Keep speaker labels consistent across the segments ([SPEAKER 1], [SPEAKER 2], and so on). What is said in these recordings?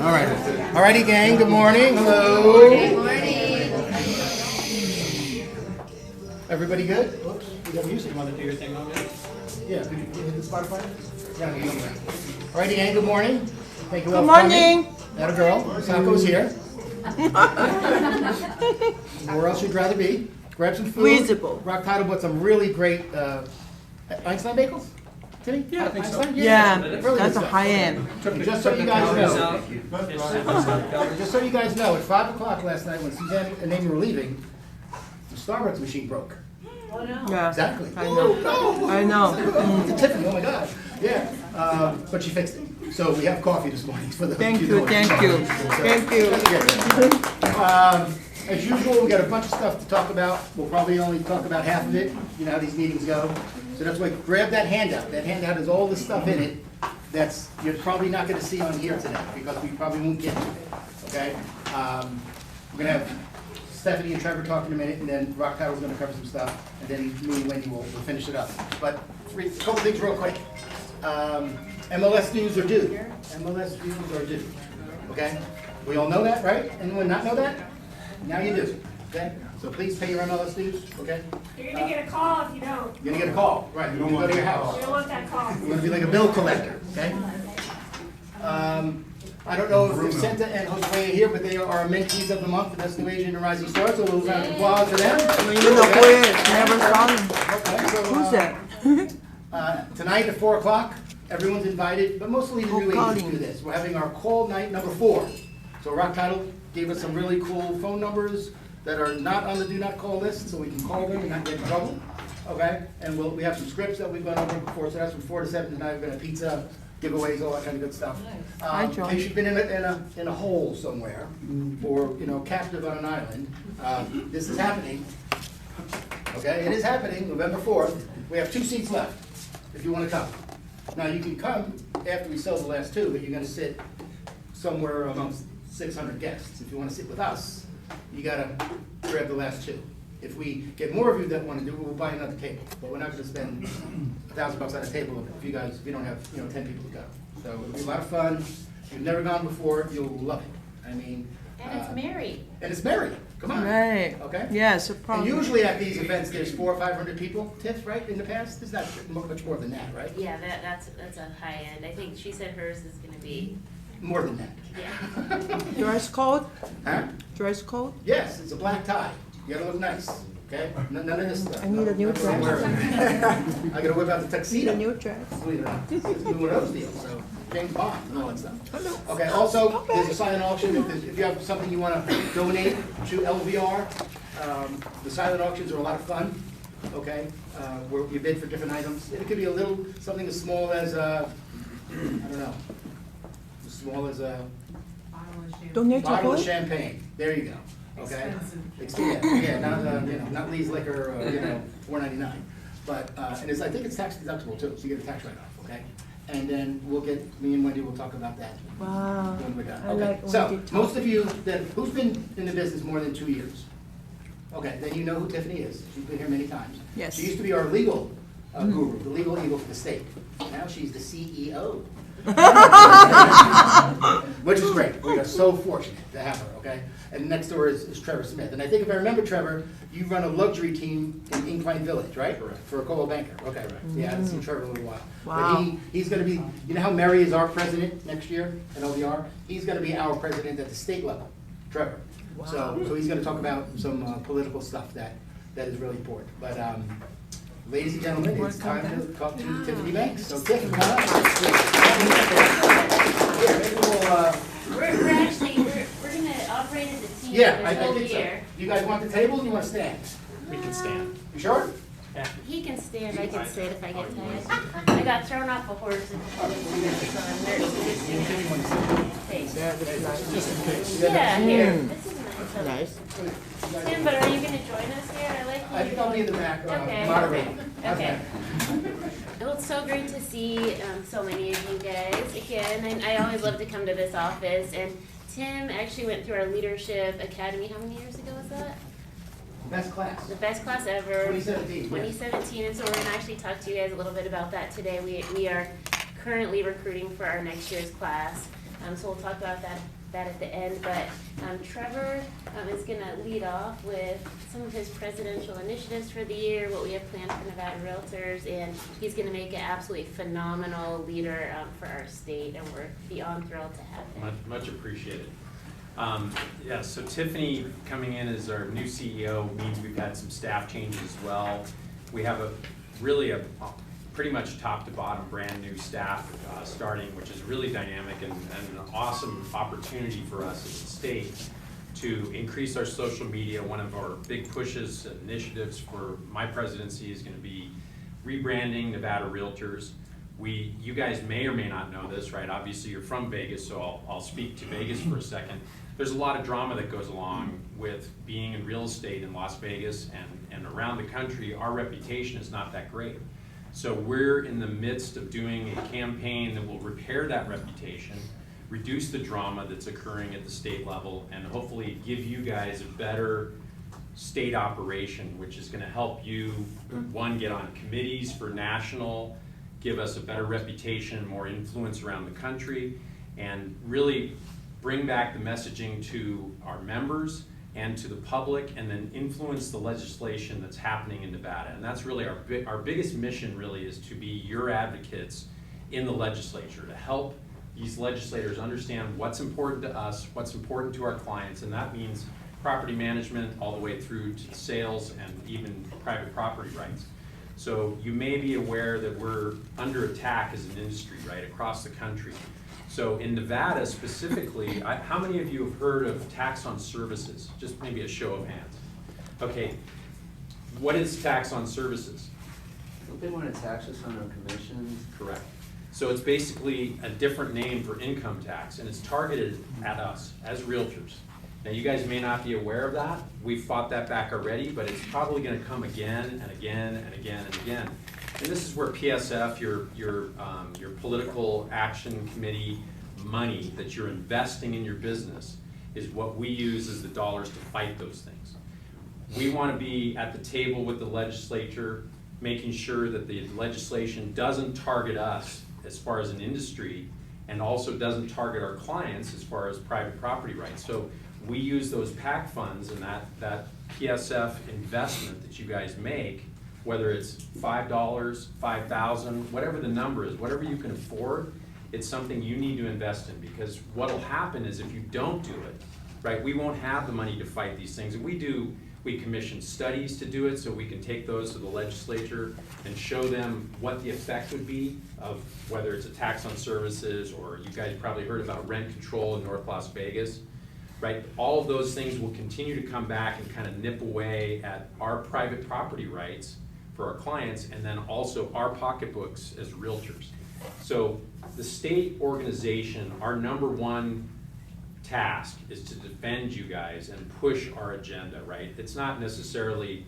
[SPEAKER 1] All right. All righty, gang. Good morning. Hello.
[SPEAKER 2] Good morning.
[SPEAKER 1] Everybody good? Oops. We got music.
[SPEAKER 3] Want to do your thing on it?
[SPEAKER 1] Yeah. Did you hit the Spotify? Yeah. All righty, gang. Good morning. Thank you all
[SPEAKER 4] Good
[SPEAKER 1] for coming.
[SPEAKER 4] morning.
[SPEAKER 1] That a girl. Sako's here. Where else you'd rather be? Grab some food.
[SPEAKER 4] Reasonable.
[SPEAKER 1] Rock Title bought some really great Einstein bagels. Timmy?
[SPEAKER 3] Yeah, I think so.
[SPEAKER 1] Einstein?
[SPEAKER 4] Yeah,
[SPEAKER 1] Really good
[SPEAKER 4] that's a
[SPEAKER 1] stuff.
[SPEAKER 4] high end.
[SPEAKER 1] Just so you guys know, at 5 o'clock last night when Suzanne and Amy were leaving, the Starbucks machine broke.
[SPEAKER 4] Yeah.
[SPEAKER 1] Exactly.
[SPEAKER 4] I know.
[SPEAKER 1] Oh,
[SPEAKER 4] I know.
[SPEAKER 1] no. Tiffany, oh my gosh. Yeah, but she fixed it. So we have coffee this morning for the.
[SPEAKER 4] Thank you, thank you, thank you.
[SPEAKER 1] As usual, we got a bunch of stuff to talk about. We'll probably only talk about half of it. You know how these meetings go. So that's why grab that handout. That handout has all the stuff in it that's you're probably not going to see on here today because we probably won't get to it. Okay? We're going to have Stephanie and Trevor talk in a minute, and then Rock Tower's going to cover some stuff, and then me and Wendy will finish it up. But a couple things real quick. MLS dues are due. MLS dues are due. Okay? We all know that, right? Anyone not know that? Now you do. Okay? So please pay your MLS dues. Okay?
[SPEAKER 2] You're gonna get a call if you don't.
[SPEAKER 1] You're gonna get a call. Right? You're gonna go to your house.
[SPEAKER 2] You don't want that call.
[SPEAKER 1] You're gonna be like a bill collector. Okay? I don't know if Vicenta and Jose are here, but they are our mentees of the month. That's the Asian and Rising Stars. So a little round of applause to them.
[SPEAKER 4] You know who it is, never saw him.
[SPEAKER 1] Okay, so,
[SPEAKER 4] Who's that?
[SPEAKER 1] Tonight at 4 o'clock, everyone's invited, but mostly the new agents do this. We're having our call night number 4. So Rock Title gave us some really cool phone numbers that are not on the do not call list, so we can call them and not get in trouble. Okay? And we have some scripts that we've gone over before, so that's from 4 to 7 tonight. We're gonna have pizza, giveaways, all that kind of good stuff. In case you've been in a hole somewhere, or, captive on an island, this is happening. Okay, it is happening, November 4th. We have 2 seats left, if you wanna come. Now, you can come after we sell the last 2, but you're gonna sit somewhere amongst 600 guests. If you wanna sit with us, you gotta grab the last 2. If we get more of you that wanna do it, we'll buy another table. But we're not gonna spend $1,000 on a table if you don't have, 10 people to go. So it'll be a lot of fun. If you've never gone before, you'll love it. I mean.
[SPEAKER 2] And it's Mary.
[SPEAKER 1] And it's Mary. Come on.
[SPEAKER 4] Right.
[SPEAKER 1] Okay?
[SPEAKER 4] Yes, a
[SPEAKER 1] And
[SPEAKER 4] problem.
[SPEAKER 1] usually at these events, there's 400 or 500 people, Tiff, right, in the past? There's not much more than that, right?
[SPEAKER 5] Yeah, that's a high end. I think she said hers is gonna be,
[SPEAKER 1] More than that.
[SPEAKER 5] yeah.
[SPEAKER 4] Dress code?
[SPEAKER 1] Huh?
[SPEAKER 4] Dress code?
[SPEAKER 1] Yes, it's a black tie. You gotta look nice, okay? None of this stuff.
[SPEAKER 4] I need a new
[SPEAKER 1] That's what I'm
[SPEAKER 4] dress.
[SPEAKER 1] wearing. I gotta whip out the
[SPEAKER 4] Need
[SPEAKER 1] tuxedo.
[SPEAKER 4] a new dress.
[SPEAKER 1] Believe it or not. It's one of those deals, so James Bond and all that stuff. Okay, also, there's a silent auction. If you have something you wanna donate to LVR, the silent auctions are a lot of fun, okay? Where you bid for different items. It could be something as small as, I don't know, as small as a
[SPEAKER 4] Donate to
[SPEAKER 1] bottle of
[SPEAKER 4] who?
[SPEAKER 1] champagne. There you go. Okay. Yeah, not Lee's Liquor, $4.99. But and I think it's tax deductible too, so you get a tax write-off. Okay. And then me and Wendy will talk about that
[SPEAKER 4] Wow.
[SPEAKER 1] when we're done.
[SPEAKER 4] I
[SPEAKER 1] Okay.
[SPEAKER 4] like
[SPEAKER 1] So
[SPEAKER 4] Wendy
[SPEAKER 1] most of you who's been in the business more than 2 years? Okay, then you know who Tiffany is. She's been here many times.
[SPEAKER 4] Yes.
[SPEAKER 1] She used to be our legal guru, the legal eagle for the state. Now she's the CEO. Which is great. We are so fortunate to have her, okay? And next door is Trevor Smith. And I think if I remember, Trevor, you run a luxury team in Incline Village, right?
[SPEAKER 3] Correct.
[SPEAKER 1] For a Coldwell Banker. Okay. Yeah, I haven't seen Trevor in a little while.
[SPEAKER 4] Wow.
[SPEAKER 1] But he's gonna be, you know how Mary is our president next year at LVR? He's gonna be our president at the state level, Trevor. So he's gonna talk about some political stuff that is really important. But, ladies and gentlemen, it's time to talk to Tiffany Banks. So Tiffany, come on. Here, maybe we'll,
[SPEAKER 5] We're gonna operate as a team
[SPEAKER 1] yeah,
[SPEAKER 5] this
[SPEAKER 1] I
[SPEAKER 5] whole
[SPEAKER 1] think so.
[SPEAKER 5] year.
[SPEAKER 1] You guys want the table or you want to stand?
[SPEAKER 3] We can stand.
[SPEAKER 1] You sure?
[SPEAKER 5] He can stand, I can sit if I get tired. I got thrown off a horse and
[SPEAKER 4] Yeah, that's nice.
[SPEAKER 1] Just in case.
[SPEAKER 5] yeah, here. This is nice. So-
[SPEAKER 4] Nice.
[SPEAKER 5] Tim, but are you gonna join us here? I like
[SPEAKER 1] I
[SPEAKER 5] you.
[SPEAKER 1] think I'll be in the back,
[SPEAKER 5] Okay.
[SPEAKER 1] moderating. How's
[SPEAKER 5] Okay.
[SPEAKER 1] that?
[SPEAKER 5] Well, it's so great to see so many of you guys again, and I always love to come to this office. And Tim actually went through our leadership academy. How many years ago was that?
[SPEAKER 1] Best class.
[SPEAKER 5] The best class ever.
[SPEAKER 1] 2017, yeah.
[SPEAKER 5] 2017, and so we're gonna actually talk to you guys a little bit about that today. We are currently recruiting for our next year's class, so we'll talk about that at the end. But Trevor is gonna lead off with some of his presidential initiatives for the year, what we have planned for Nevada Realtors, and he's gonna make an absolutely phenomenal leader for our state, and we're beyond thrilled to have him.
[SPEAKER 3] Much appreciated. Yeah, so Tiffany coming in as our new CEO means we've had some staff changes as well. We have a pretty much top to bottom brand new staff starting, which is really dynamic and an awesome opportunity for us as a state to increase our social media. One of our big pushes and initiatives for my presidency is going to be rebranding Nevada Realtors. You guys may or may not know this, right? Obviously you're from Vegas, so I'll speak to Vegas for a second. There's a lot of drama that goes along with being in real estate in Las Vegas and around the country. Our reputation is not that great. So we're in the midst of doing a campaign that will repair that reputation, reduce the drama that's occurring at the state level, and hopefully give you guys a better state operation, which is going to help you, one, get on committees for national, give us a better reputation, more influence around the country, and really bring back the messaging to our members and to the public, and then influence the legislation that's happening in Nevada. And that's really our biggest mission really is to be your advocates in the legislature, to help these legislators understand what's important to us, what's important to our clients, and that means property management all the way through to sales and even private property rights. So you may be aware that we're under attack as an industry, right, across the country. So in Nevada specifically, how many of you have heard of tax on services? Just maybe a show of hands. Okay, what is tax on services?
[SPEAKER 6] Don't they want to tax us on our commissions?
[SPEAKER 3] Correct. So it's basically a different name for income tax, and it's targeted at us as realtors. Now you guys may not be aware of that. We've fought that back already, but it's probably going to come again and again and again and again. And this is where PSF, your political action committee money that you're investing in your business, is what we use as the dollars to fight those things. We want to be at the table with the legislature, making sure that the legislation doesn't target us as far as an industry, and also doesn't target our clients as far as private property rights. So we use those PAC funds and that PSF investment that you guys make, whether it's $5, $5,000, whatever the number is, whatever you can afford, it's something you need to invest in, because what'll happen is if you don't do it, right, we won't have the money to fight these things. And we commission studies to do it, so we can take those to the legislature and show them what the effect would be of whether it's a tax on services, or you guys probably heard about rent control in North Las Vegas, right? All of those things will continue to come back and kind of nip away at our private property rights for our clients, and then also our pocketbooks as realtors. So the state organization, our number one task is to defend you guys and push our agenda, right? It's not necessarily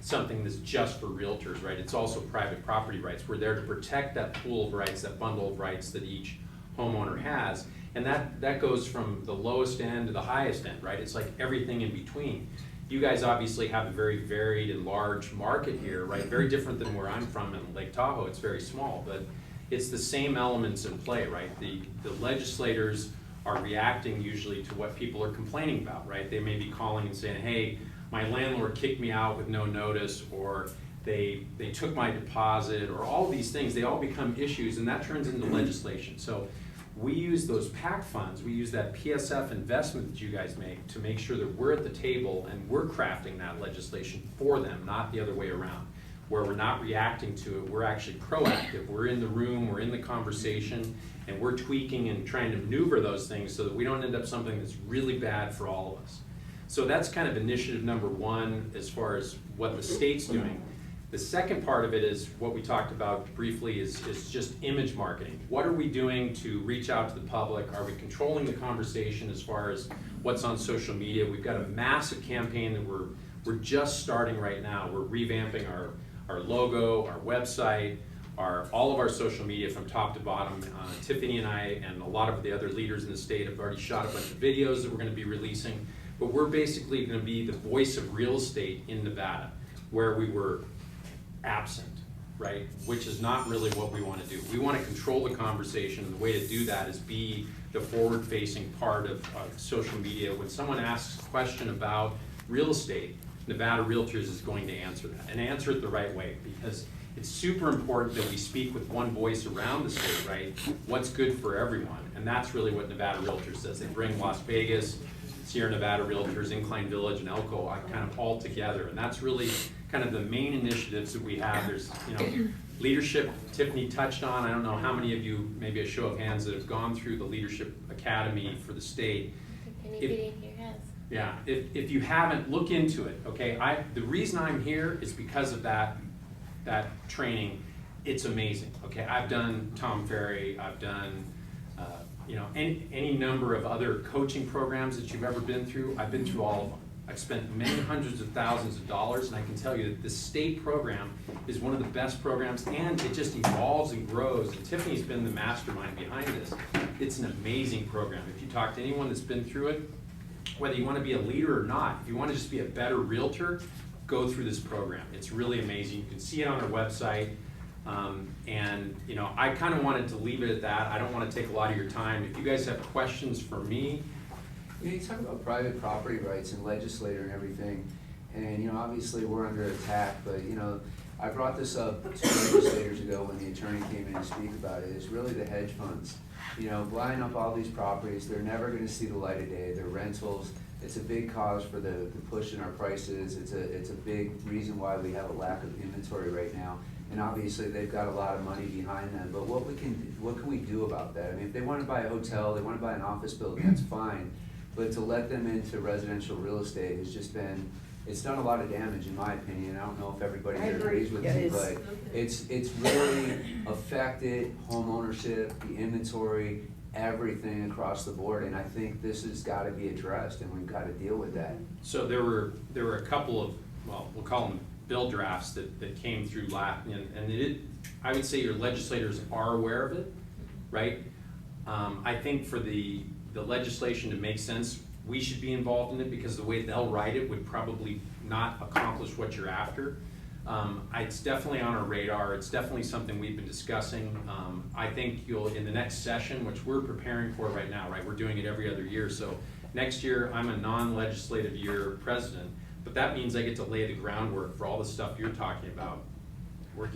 [SPEAKER 3] something that's just for realtors, right? It's also private property rights. We're there to protect that pool of rights, that bundle of rights that each homeowner has. And that goes from the lowest end to the highest end, right? It's like everything in between. You guys obviously have a very varied and large market here, right? Very different than where I'm from in Lake Tahoe. It's very small, but it's the same elements in play, right? The legislators are reacting usually to what people are complaining about, right? They may be calling and saying, hey, my landlord kicked me out with no notice, or they took my deposit, or all these things. They all become issues, and that turns into legislation. So we use those PAC funds, we use that PSF investment that you guys make to make sure that we're at the table and we're crafting that legislation for them, not the other way around, where we're not reacting to it, we're actually proactive. We're in the room, we're in the conversation, and we're tweaking and trying to maneuver those things so that we don't end up something that's really bad for all of us. So that's kind of initiative number one as far as what the state's doing. The second part of it is what we talked about briefly is just image marketing. What are we doing to reach out to the public? Are we controlling the conversation as far as what's on social media? We've got a massive campaign that we're just starting right now. We're revamping our logo, our website, all of our social media from top to bottom. Tiffany and I and a lot of the other leaders in the state have already shot a bunch of videos that we're going to be releasing. But we're basically going to be the voice of real estate in Nevada, where we were absent, right? Which is not really what we want to do. We want to control the conversation, and the way to do that is be the forward-facing part of social media. When someone asks a question about real estate, Nevada Realtors is going to answer that, and answer it the right way, because it's super important that we speak with one voice around the state, right? What's good for everyone, and that's really what Nevada Realtors does. They bring Las Vegas, Sierra Nevada Realtors, Incline Village, and Elko kind of all together, and that's really kind of the main initiatives that we have. There's, leadership, Tiffany touched on. I don't know how many of you, maybe a show of hands, that have gone through the Leadership Academy for the state.
[SPEAKER 5] Anybody in here has?
[SPEAKER 3] Yeah, if you haven't, look into it, okay? The reason I'm here is because of that training. It's amazing, okay? I've done Tom Ferry, I've done, any number of other coaching programs that you've ever been through. I've been through all of them. I've spent many hundreds of thousands of dollars, and I can tell you that the state program is one of the best programs, and it just evolves and grows, and Tiffany's been the mastermind behind this. It's an amazing program. If you talk to anyone that's been through it, whether you want to be a leader or not, if you want to just be a better realtor, go through this program. It's really amazing. You can see it on our website. I kind of wanted to leave it at that. I don't want to take a lot of your time. If you guys have questions for me.
[SPEAKER 6] You talk about private property rights and legislator and everything, and obviously we're under attack, but I brought this up 2 legislators ago when the attorney came in to speak about it. It's really the hedge funds, buying up all these properties. They're never going to see the light of day. They're rentals. It's a big cause for the push in our prices. It's a big reason why we have a lack of inventory right now. And obviously they've got a lot of money behind them. But what can we do about that? I mean, if they want to buy a hotel, they want to buy an office building, that's fine. But to let them into residential real estate has just been, it's done a lot of damage in my opinion. I don't know if everybody here agrees with me, but it's really affected home ownership, the inventory, everything across the board, and I think this has got to be addressed, and we've got to deal with that.
[SPEAKER 3] So there were a couple of, well, we'll call them bill drafts that came through and I would say your legislators are aware of it, right? I think for the legislation to make sense, we should be involved in it, because the way they'll write it would probably not accomplish what you're after. It's definitely on our radar. It's definitely something we've been discussing. I think in the next session, which we're preparing for right now, right? We're doing it every other year. So next year, I'm a non-legislative year president, but that means I get to lay the groundwork for all the stuff you're talking about. We're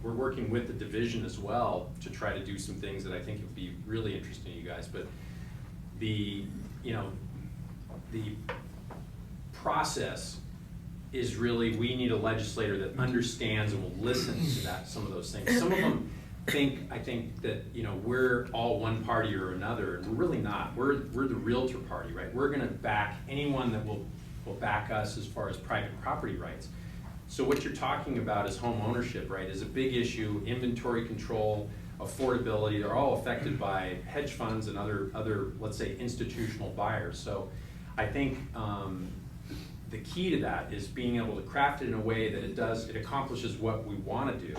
[SPEAKER 3] working with the division as well to try to do some things that I think would be really interesting to you guys. But the process is really, we need a legislator that understands and will listen to some of those things. Some of them I think that we're all one party or another, and we're really not. We're the realtor party, right? We're going to back anyone that will back us as far as private property rights. So what you're talking about is home ownership, right? Is a big issue. Inventory control, affordability, they're all affected by hedge funds and other let's say institutional buyers. So I think the key to that is being able to craft it in a way that it accomplishes what we want to do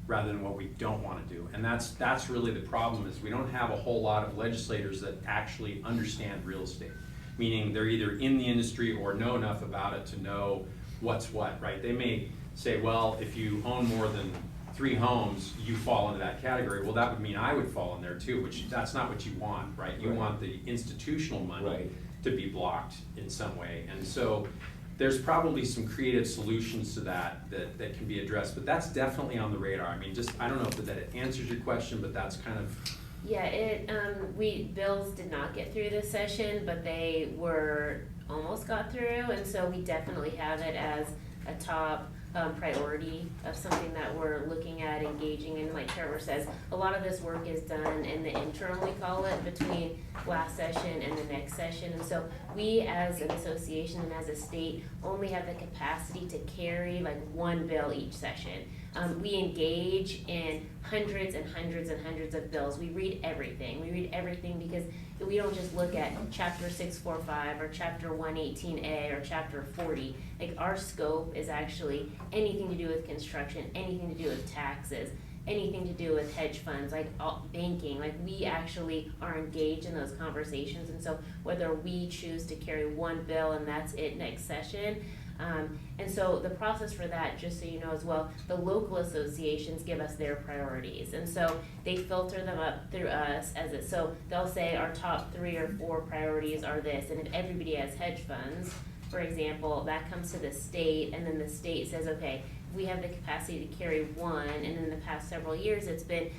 [SPEAKER 3] rather than what we don't want to do. And that's really the problem, is we don't have a whole lot of legislators that actually understand real estate, meaning they're either in the industry or know enough about it to know what's what, right? They may say, well, if you own more than 3 homes, you fall into that category. Well, that would mean I would fall in there too, which that's not what you want, right? You want the institutional money to be blocked in some way. And so there's probably some creative solutions to that can be addressed, but that's definitely on the radar. I mean, I don't know if that answers your question, but that's kind of.
[SPEAKER 5] Yeah, bills did not get through this session, but they almost got through, and so we definitely have it as a top priority of something that we're looking at engaging in. Like Trevor says, a lot of this work is done in the interim, we call it, between last session and the next session. And so we as an association and as a state only have the capacity to carry like one bill each session. We engage in hundreds and hundreds and hundreds of bills. We read everything. We read everything because we don't just look at chapter 645 or chapter 118A or chapter 40. Like our scope is actually anything to do with construction, anything to do with taxes, anything to do with hedge funds, like banking. Like we actually are engaged in those conversations. And so whether we choose to carry one bill and that's it next session, and so the process for that, just so you know as well, the local associations give us their priorities. And so they filter them up through us so they'll say our top 3 or 4 priorities are this. And if everybody has hedge funds, for example, that comes to the state, and then the state says, okay, we have the capacity to carry one. And in the past several years, it's been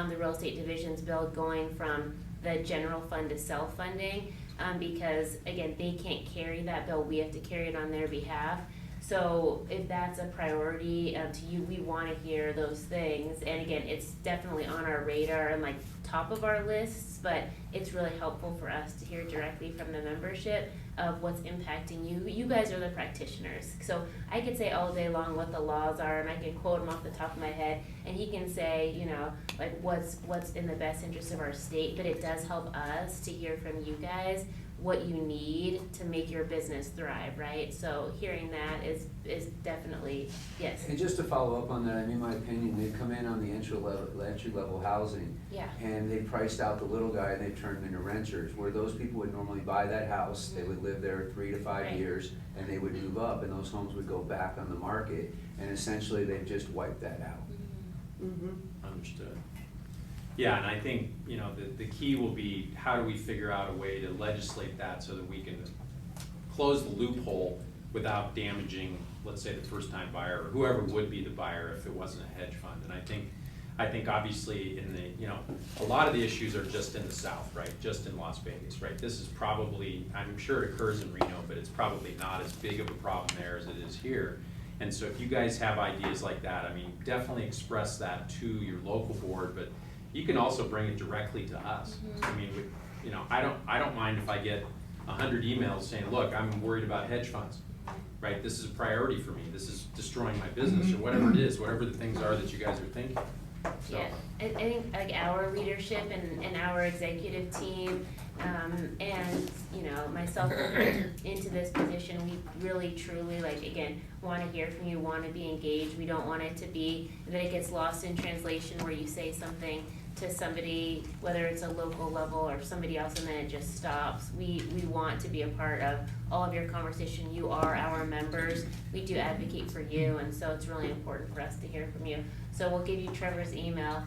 [SPEAKER 5] the real estate division's bill going from the general fund to self-funding. Because again, they can't carry that bill, we have to carry it on their behalf. So if that's a priority to you, we want to hear those things. And again, it's definitely on our radar and like top of our lists, but it's really helpful for us to hear directly from the membership of what's impacting you. You guys are the practitioners. So I could say all day long what the laws are, and I can quote them off the top of my head, and he can say, you know, like what's in the best interest of our state. But it does help us to hear from you guys what you need to make your business thrive, right? So hearing that is definitely, yes.
[SPEAKER 6] And just to follow up on that, I mean, in my opinion, they've come in on the entry level housing.
[SPEAKER 5] Yeah.
[SPEAKER 6] And they priced out the little guy and they've turned them into renters, where those people would normally buy that house, they would live there 3 to 5
[SPEAKER 5] Right.
[SPEAKER 6] years, and they would move up, and those homes would go back on the market, and essentially they've just wiped that out.
[SPEAKER 3] Understood. Yeah, and I think, you know, the key will be how do we figure out a way to legislate that so that we can close the loophole without damaging, let's say, the first-time buyer or whoever would be the buyer if it wasn't a hedge fund. And I think obviously in the, you know, a lot of the issues are just in the South, right? Just in Las Vegas, right? This is probably, I'm sure it occurs in Reno, but it's probably not as big of a problem there as it is here. And so if you guys have ideas like that, I mean, definitely express that to your local board, but you can also bring it directly to us. I mean, you know, I don't mind if I get 100 emails saying, look, I'm worried about hedge funds, right? This is a priority for me. This is destroying my business, or whatever it is, whatever the things are that you guys are thinking. So.
[SPEAKER 5] Yeah, I think like our leadership and our executive team, and you know, myself into this position, we really truly, like, again, want to hear from you, want to be engaged. We don't want it to be that it gets lost in translation where you say something to somebody, whether it's a local level or somebody else, and then it just stops. We want to be a part of all of your conversation. You are our members. We do advocate for you, and so it's really important for us to hear from you. So we'll give you Trevor's email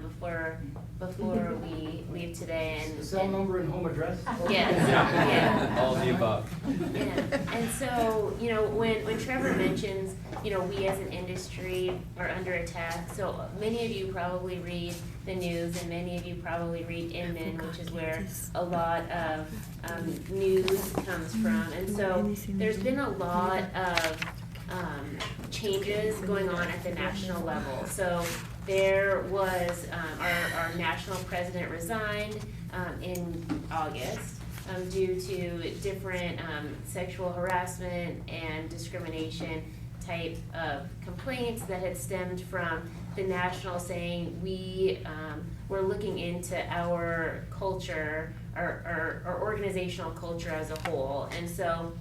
[SPEAKER 5] before we leave today. And
[SPEAKER 1] Cell number and home address?
[SPEAKER 5] yes, yeah.
[SPEAKER 3] All of the above.
[SPEAKER 5] Yeah. And so, you know, when Trevor mentions, you know, we as an industry are under attack, so many of you probably read the news, and many of you probably read Inman, which is where a lot of news comes from. And so there's been a lot of changes going on at the national level. So there was our national president resigned in August due to different sexual harassment and discrimination type of complaints that had stemmed from the national saying we're looking into our culture, our organizational culture as a whole. And so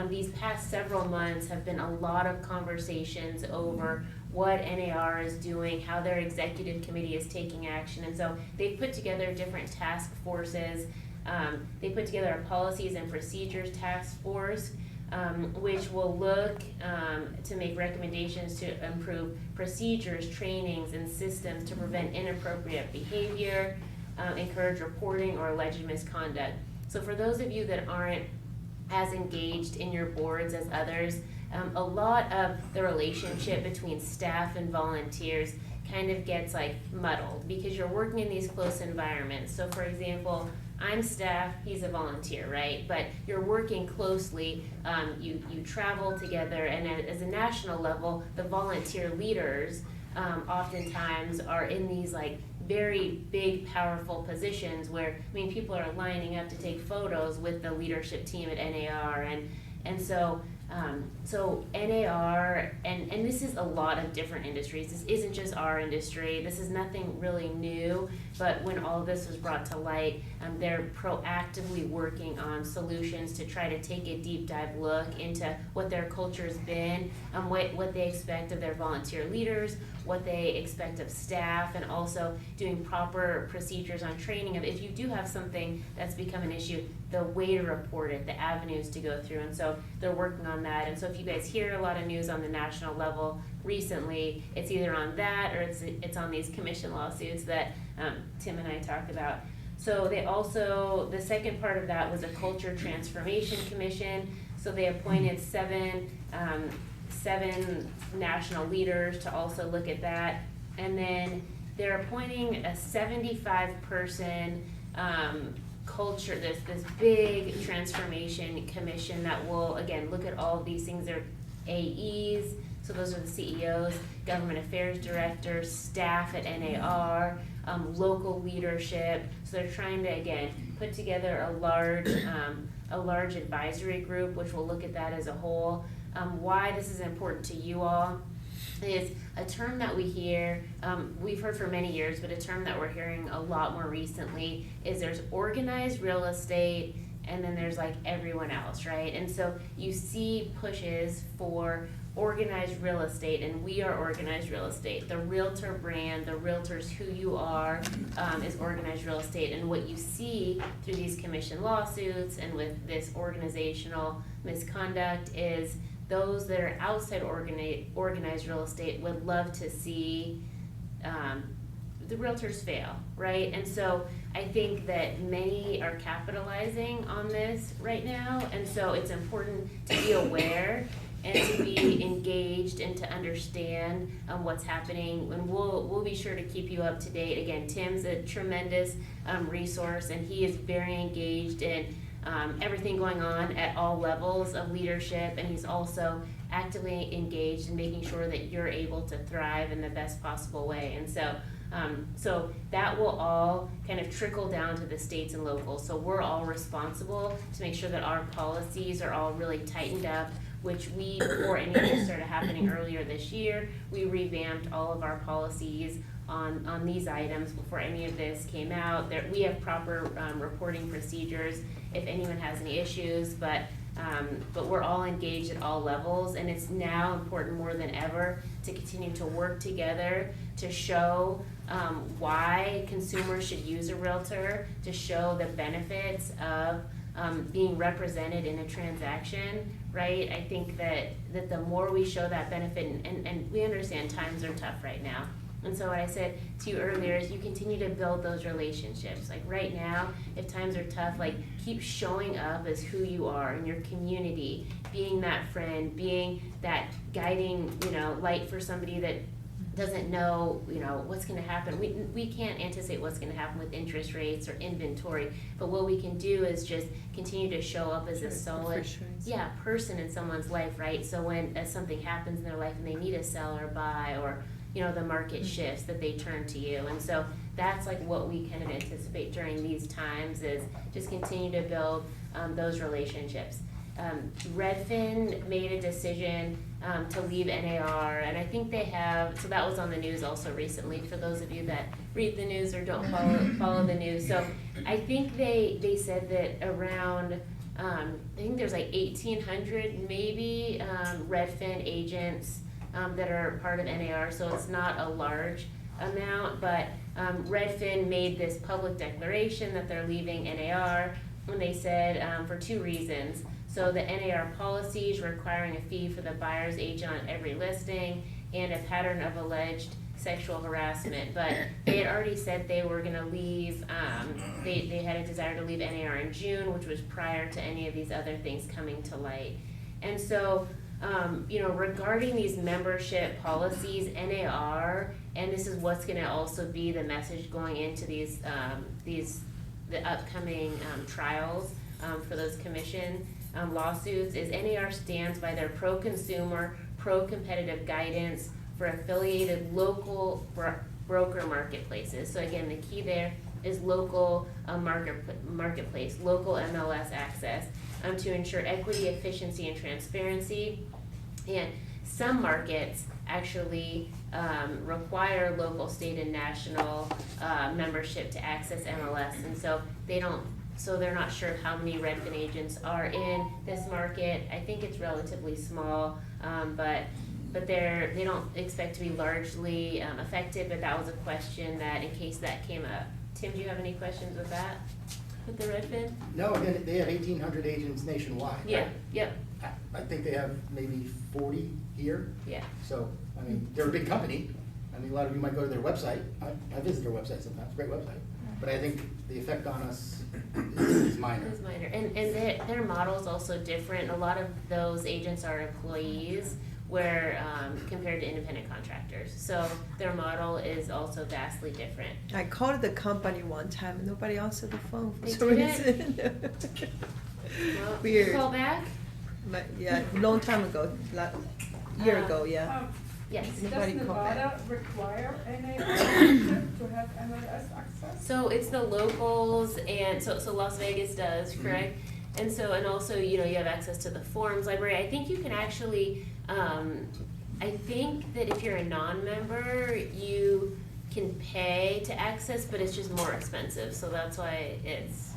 [SPEAKER 5] these past several months have been a lot of conversations over what NAR is doing, how their executive committee is taking action. And so they've put together different task forces. They put together a policies and procedures task force, which will look to make recommendations to improve procedures, trainings, and systems to prevent inappropriate behavior, encourage reporting, or alleged misconduct. So for those of you that aren't as engaged in your boards as others, a lot of the relationship between staff and volunteers kind of gets like muddled because you're working in these close environments. So for example, I'm staff, he's a volunteer, right? But you're working closely, you travel together, and as a national level, the volunteer leaders oftentimes are in these like very big, powerful positions where, I mean, people are lining up to take photos with the leadership team at NAR, and so NAR, and this is a lot of different industries. This isn't just our industry. This is nothing really new, but when all of this was brought to light, they're proactively working on solutions to try to take a deep dive look into what their culture's been, what they expect of their volunteer leaders, what they expect of staff, and also doing proper procedures on training of if you do have something that's become an issue, the way to report it, the avenues to go through, and so they're working on that. And so if you guys hear a lot of news on the national level recently, it's either on that or it's on these commission lawsuits that Tim and I talked about. So they also, the second part of that was a culture transformation commission. So they appointed seven national leaders to also look at that. And then they're appointing a 75-person culture, this big transformation commission that will, again, look at all of these things. They're AEs, so those are the CEOs, government affairs directors, staff at NAR, local leadership. So they're trying to, again, put together a large advisory group, which will look at that as a whole. Why this is important to you all is a term that we hear, we've heard for many years, but a term that we're hearing a lot more recently is there's organized real estate and then there's like everyone else, right? And so you see pushes for organized real estate, and we are organized real estate. The Realtor brand, the Realtors who you are, is organized real estate. And what you see through these commission lawsuits and with this organizational misconduct is those that are outside organized real estate would love to see the Realtors fail, right? And so I think that many are capitalizing on this right now, and so it's important to be aware and to be engaged and to understand what's happening. And we'll be sure to keep you up to date. Again, Tim's a tremendous resource, and he is very engaged in everything going on at all levels of leadership, and he's also actively engaged in making sure that you're able to thrive in the best possible way. And so that will all kind of trickle down to the states and locals. So we're all responsible to make sure that our policies are all really tightened up, which we, before any of this started happening earlier this year, we revamped all of our policies on these items before any of this came out. We have proper reporting procedures if anyone has any issues, but we're all engaged at all levels, and it's now important more than ever to continue to work together to show why consumers should use a realtor, to show the benefits of being represented in a transaction, right? I think that the more we show that benefit, and we understand times are tough right now. And so what I said to you earlier is you continue to build those relationships. Like right now, if times are tough, like keep showing up as who you are in your community, being that friend, being that guiding, light for somebody that doesn't know, what's gonna happen. We can't anticipate what's gonna happen with interest rates or inventory, but what we can do is just continue to show up as a solid, person in someone's life, right? So when something happens in their life and they need to sell or buy, or the market shifts, that they turn to you. And so that's like what we kind of anticipate during these times is just continue to build those relationships. Redfin made a decision to leave NAR, and I think they have, so that was on the news also recently for those of you that read the news or don't follow the news. So I think they said that around, I think there's like 1,800 maybe Redfin agents that are part of NAR, so it's not a large amount, but Redfin made this public declaration that they're leaving NAR, and they said for two reasons. So the NAR policies requiring a fee for the buyer's agent on every listing, and a pattern of alleged sexual harassment. But they had already said they were gonna leave, they had a desire to leave NAR in June, which was prior to any of these other things coming to light. And so regarding these membership policies, NAR, and this is what's gonna also be the message going into these the upcoming trials for those commission lawsuits is NAR stands by their pro-consumer, pro-competitive guidance for affiliated local broker marketplaces. So again, the key there is local marketplace, local MLS access to ensure equity, efficiency, and transparency. And some markets actually require local, state, and national membership to access MLS, and so they're not sure how many Redfin agents are in this market. I think it's relatively small, but they don't expect to be largely affected, but that was a question that, in case that came up. Tim, do you have any questions with that, with the Redfin?
[SPEAKER 1] No, again, they have 1,800 agents nationwide.
[SPEAKER 5] Yeah,
[SPEAKER 1] right?
[SPEAKER 5] yep,
[SPEAKER 1] I think they have maybe 40 here.
[SPEAKER 5] yeah.
[SPEAKER 1] So, I mean, they're a big company. I mean, a lot of you might go to their website. I visit their website sometimes, great website. But I think the effect on us is minor.
[SPEAKER 5] It's minor, and their model is also different. A lot of those agents are employees, where compared to independent contractors. So their model is also vastly different.
[SPEAKER 4] I called the company one time and nobody answered the phone for
[SPEAKER 5] They
[SPEAKER 4] some
[SPEAKER 5] didn't?
[SPEAKER 4] reason.
[SPEAKER 5] Well,
[SPEAKER 4] Weird.
[SPEAKER 5] Call back?
[SPEAKER 4] But yeah, long time ago, year ago, yeah.
[SPEAKER 5] Yes.
[SPEAKER 4] Nobody
[SPEAKER 7] Does
[SPEAKER 4] called back.
[SPEAKER 7] Nevada require NA membership to have MLS access?
[SPEAKER 5] So it's the locals, and so Las Vegas does, correct? And so, and also, you know, you have access to the forms library. I think you can actually, I think that if you're a non-member, you can pay to access, but it's just more expensive. So that's why it's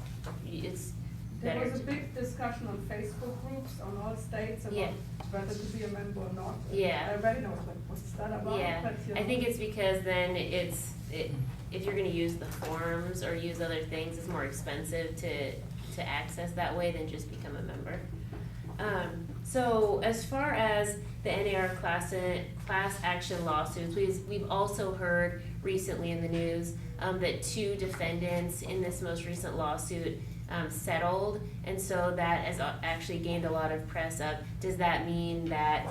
[SPEAKER 7] There
[SPEAKER 5] better.
[SPEAKER 7] was a big discussion on Facebook groups on all states
[SPEAKER 5] Yeah.
[SPEAKER 7] about whether to be a member or not.
[SPEAKER 5] Yeah.
[SPEAKER 7] Everybody knows what's that about,
[SPEAKER 5] Yeah,
[SPEAKER 7] but you know.
[SPEAKER 5] I think it's because then if you're gonna use the forms or use other things, it's more expensive to access that way than just become a member. So as far as the NAR class action lawsuits, we've also heard recently in the news that 2 defendants in this most recent lawsuit settled, and so that has actually gained a lot of press up. Does that mean that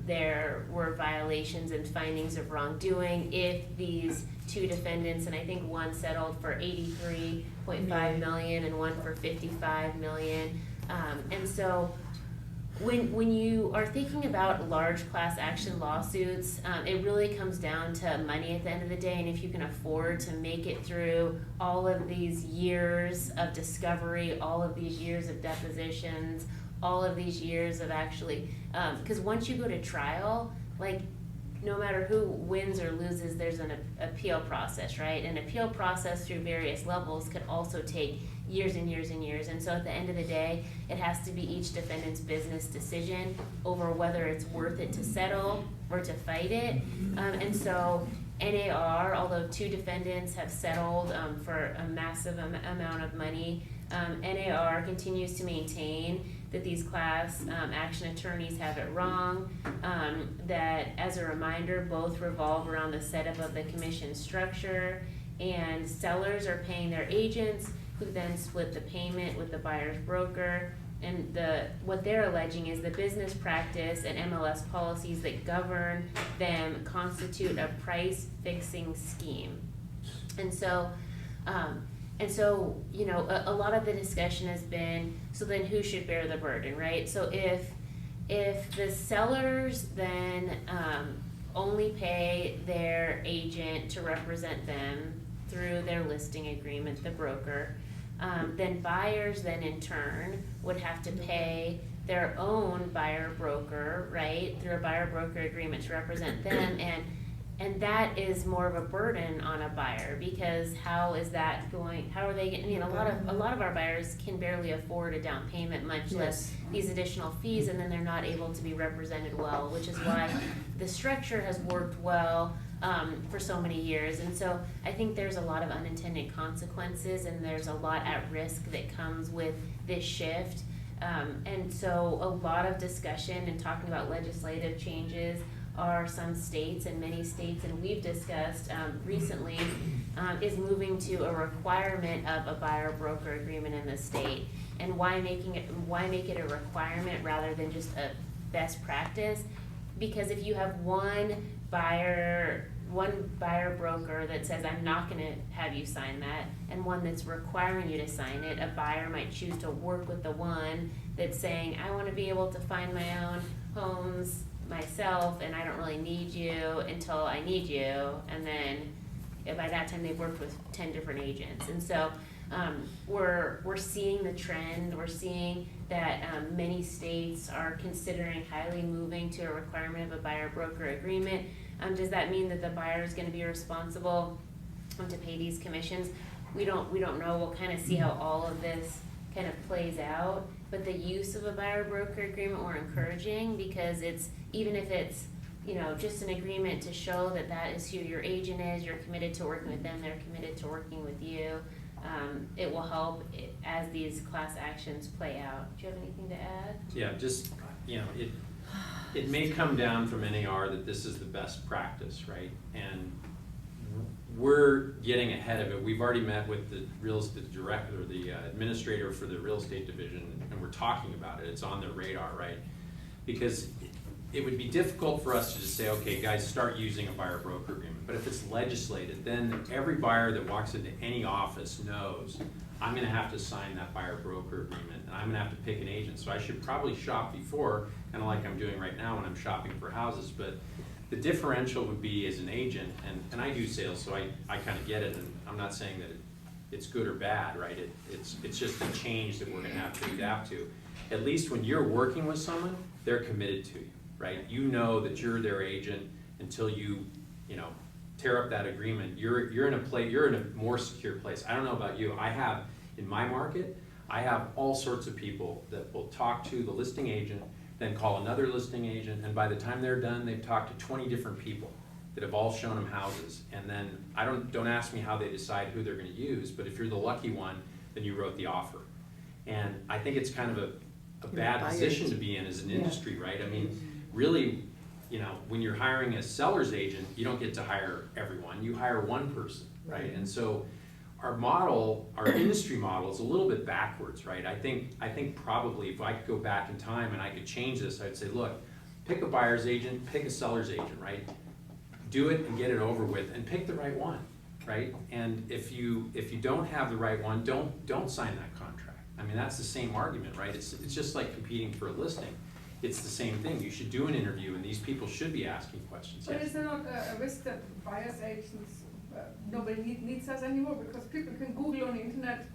[SPEAKER 5] there were violations and findings of wrongdoing if these 2 defendants, and I think one settled for $83.5 million and one for $55 million, and so when you are thinking about large class action lawsuits, it really comes down to money at the end of the day, and if you can afford to make it through all of these years of discovery, all of these years of depositions, all of these years of actually, because once you go to trial, like, no matter who wins or loses, there's an appeal process, right? An appeal process through various levels could also take years and years and years. And so at the end of the day, it has to be each defendant's business decision over whether it's worth it to settle or to fight it. And so NAR, although 2 defendants have settled for a massive amount of money, NAR continues to maintain that these class action attorneys have it wrong, that, as a reminder, both revolve around the setup of the commission structure, and sellers are paying their agents, who then split the payment with the buyer's broker, and what they're alleging is the business practice and MLS policies that govern them constitute a price-fixing scheme. And so, you know, a lot of the discussion has been, so then who should bear the burden, right? So if the sellers then only pay their agent to represent them through their listing agreement, the broker, then buyers then in turn would have to pay their own buyer broker, right, through a buyer broker agreement to represent them, and that is more of a burden on a buyer, because how are they getting, you know, a lot of our buyers can barely afford a down payment, much less these additional fees, and then they're not able to be represented well, which is why the structure has worked well for so many years. And so I think there's a lot of unintended consequences, and there's a lot at risk that comes with this shift. And so a lot of discussion and talking about legislative changes are some states, and many states, and we've discussed recently, is moving to a requirement of a buyer broker agreement in the state. And why make it a requirement rather than just a best practice? Because if you have one buyer buyer broker that says, I'm not gonna have you sign that, and one that's requiring you to sign it, a buyer might choose to work with the one that's saying, I wanna be able to find my own homes myself, and I don't really need you until I need you, and then by that time they've worked with 10 different agents. And so we're seeing the trend, we're seeing that many states are considering highly moving to a requirement of a buyer broker agreement. Does that mean that the buyer is gonna be responsible to pay these commissions? We don't know. We'll kind of see how all of this kind of plays out. But the use of a buyer broker agreement we're encouraging, because it's, even if it's, you know, just an agreement to show that that is who your agent is, you're committed to working with them, they're committed to working with you. It will help as these class actions play out. Do you have anything to add?
[SPEAKER 3] Yeah, just, you know, it may come down from NAR that this is the best practice, right? And we're getting ahead of it. We've already met with the director, or the administrator for the real estate division, and we're talking about it. It's on their radar, right? Because it would be difficult for us to just say, okay, guys, start using a buyer broker agreement. But if it's legislated, then every buyer that walks into any office knows, I'm gonna have to sign that buyer broker agreement, and I'm gonna have to pick an agent. So I should probably shop before, kind of like I'm doing right now when I'm shopping for houses. But the differential would be, as an agent, and I do sales, so I kind of get it, and I'm not saying that it's good or bad, right? It's just a change that we're gonna have to adapt to. At least when you're working with someone, they're committed to you, right? You know that you're their agent until you know, tear up that agreement. You're in a more secure place. I don't know about you. I have, in my market, I have all sorts of people that will talk to the listing agent, then call another listing agent, and by the time they're done, they've talked to 20 different people that have all shown them houses. And then, don't ask me how they decide who they're gonna use, but if you're the lucky one, then you wrote the offer. And I think it's kind of a bad position to be in as an industry, right? I mean, really, you know, when you're hiring a seller's agent, you don't get to hire everyone, you hire one person, right? And so our model, our industry model, is a little bit backwards, right? I think probably if I could go back in time and I could change this, I'd say, look, pick a buyer's agent, pick a seller's agent, right? Do it and get it over with, and pick the right one, right? And if you don't have the right one, don't sign that contract. I mean, that's the same argument, right? It's just like competing for a listing. It's the same thing. You should do an interview, and these people should be asking questions.
[SPEAKER 7] But
[SPEAKER 3] Yes.
[SPEAKER 7] is there not a risk that buyer's agents, nobody needs us anymore, because people can Google on the internet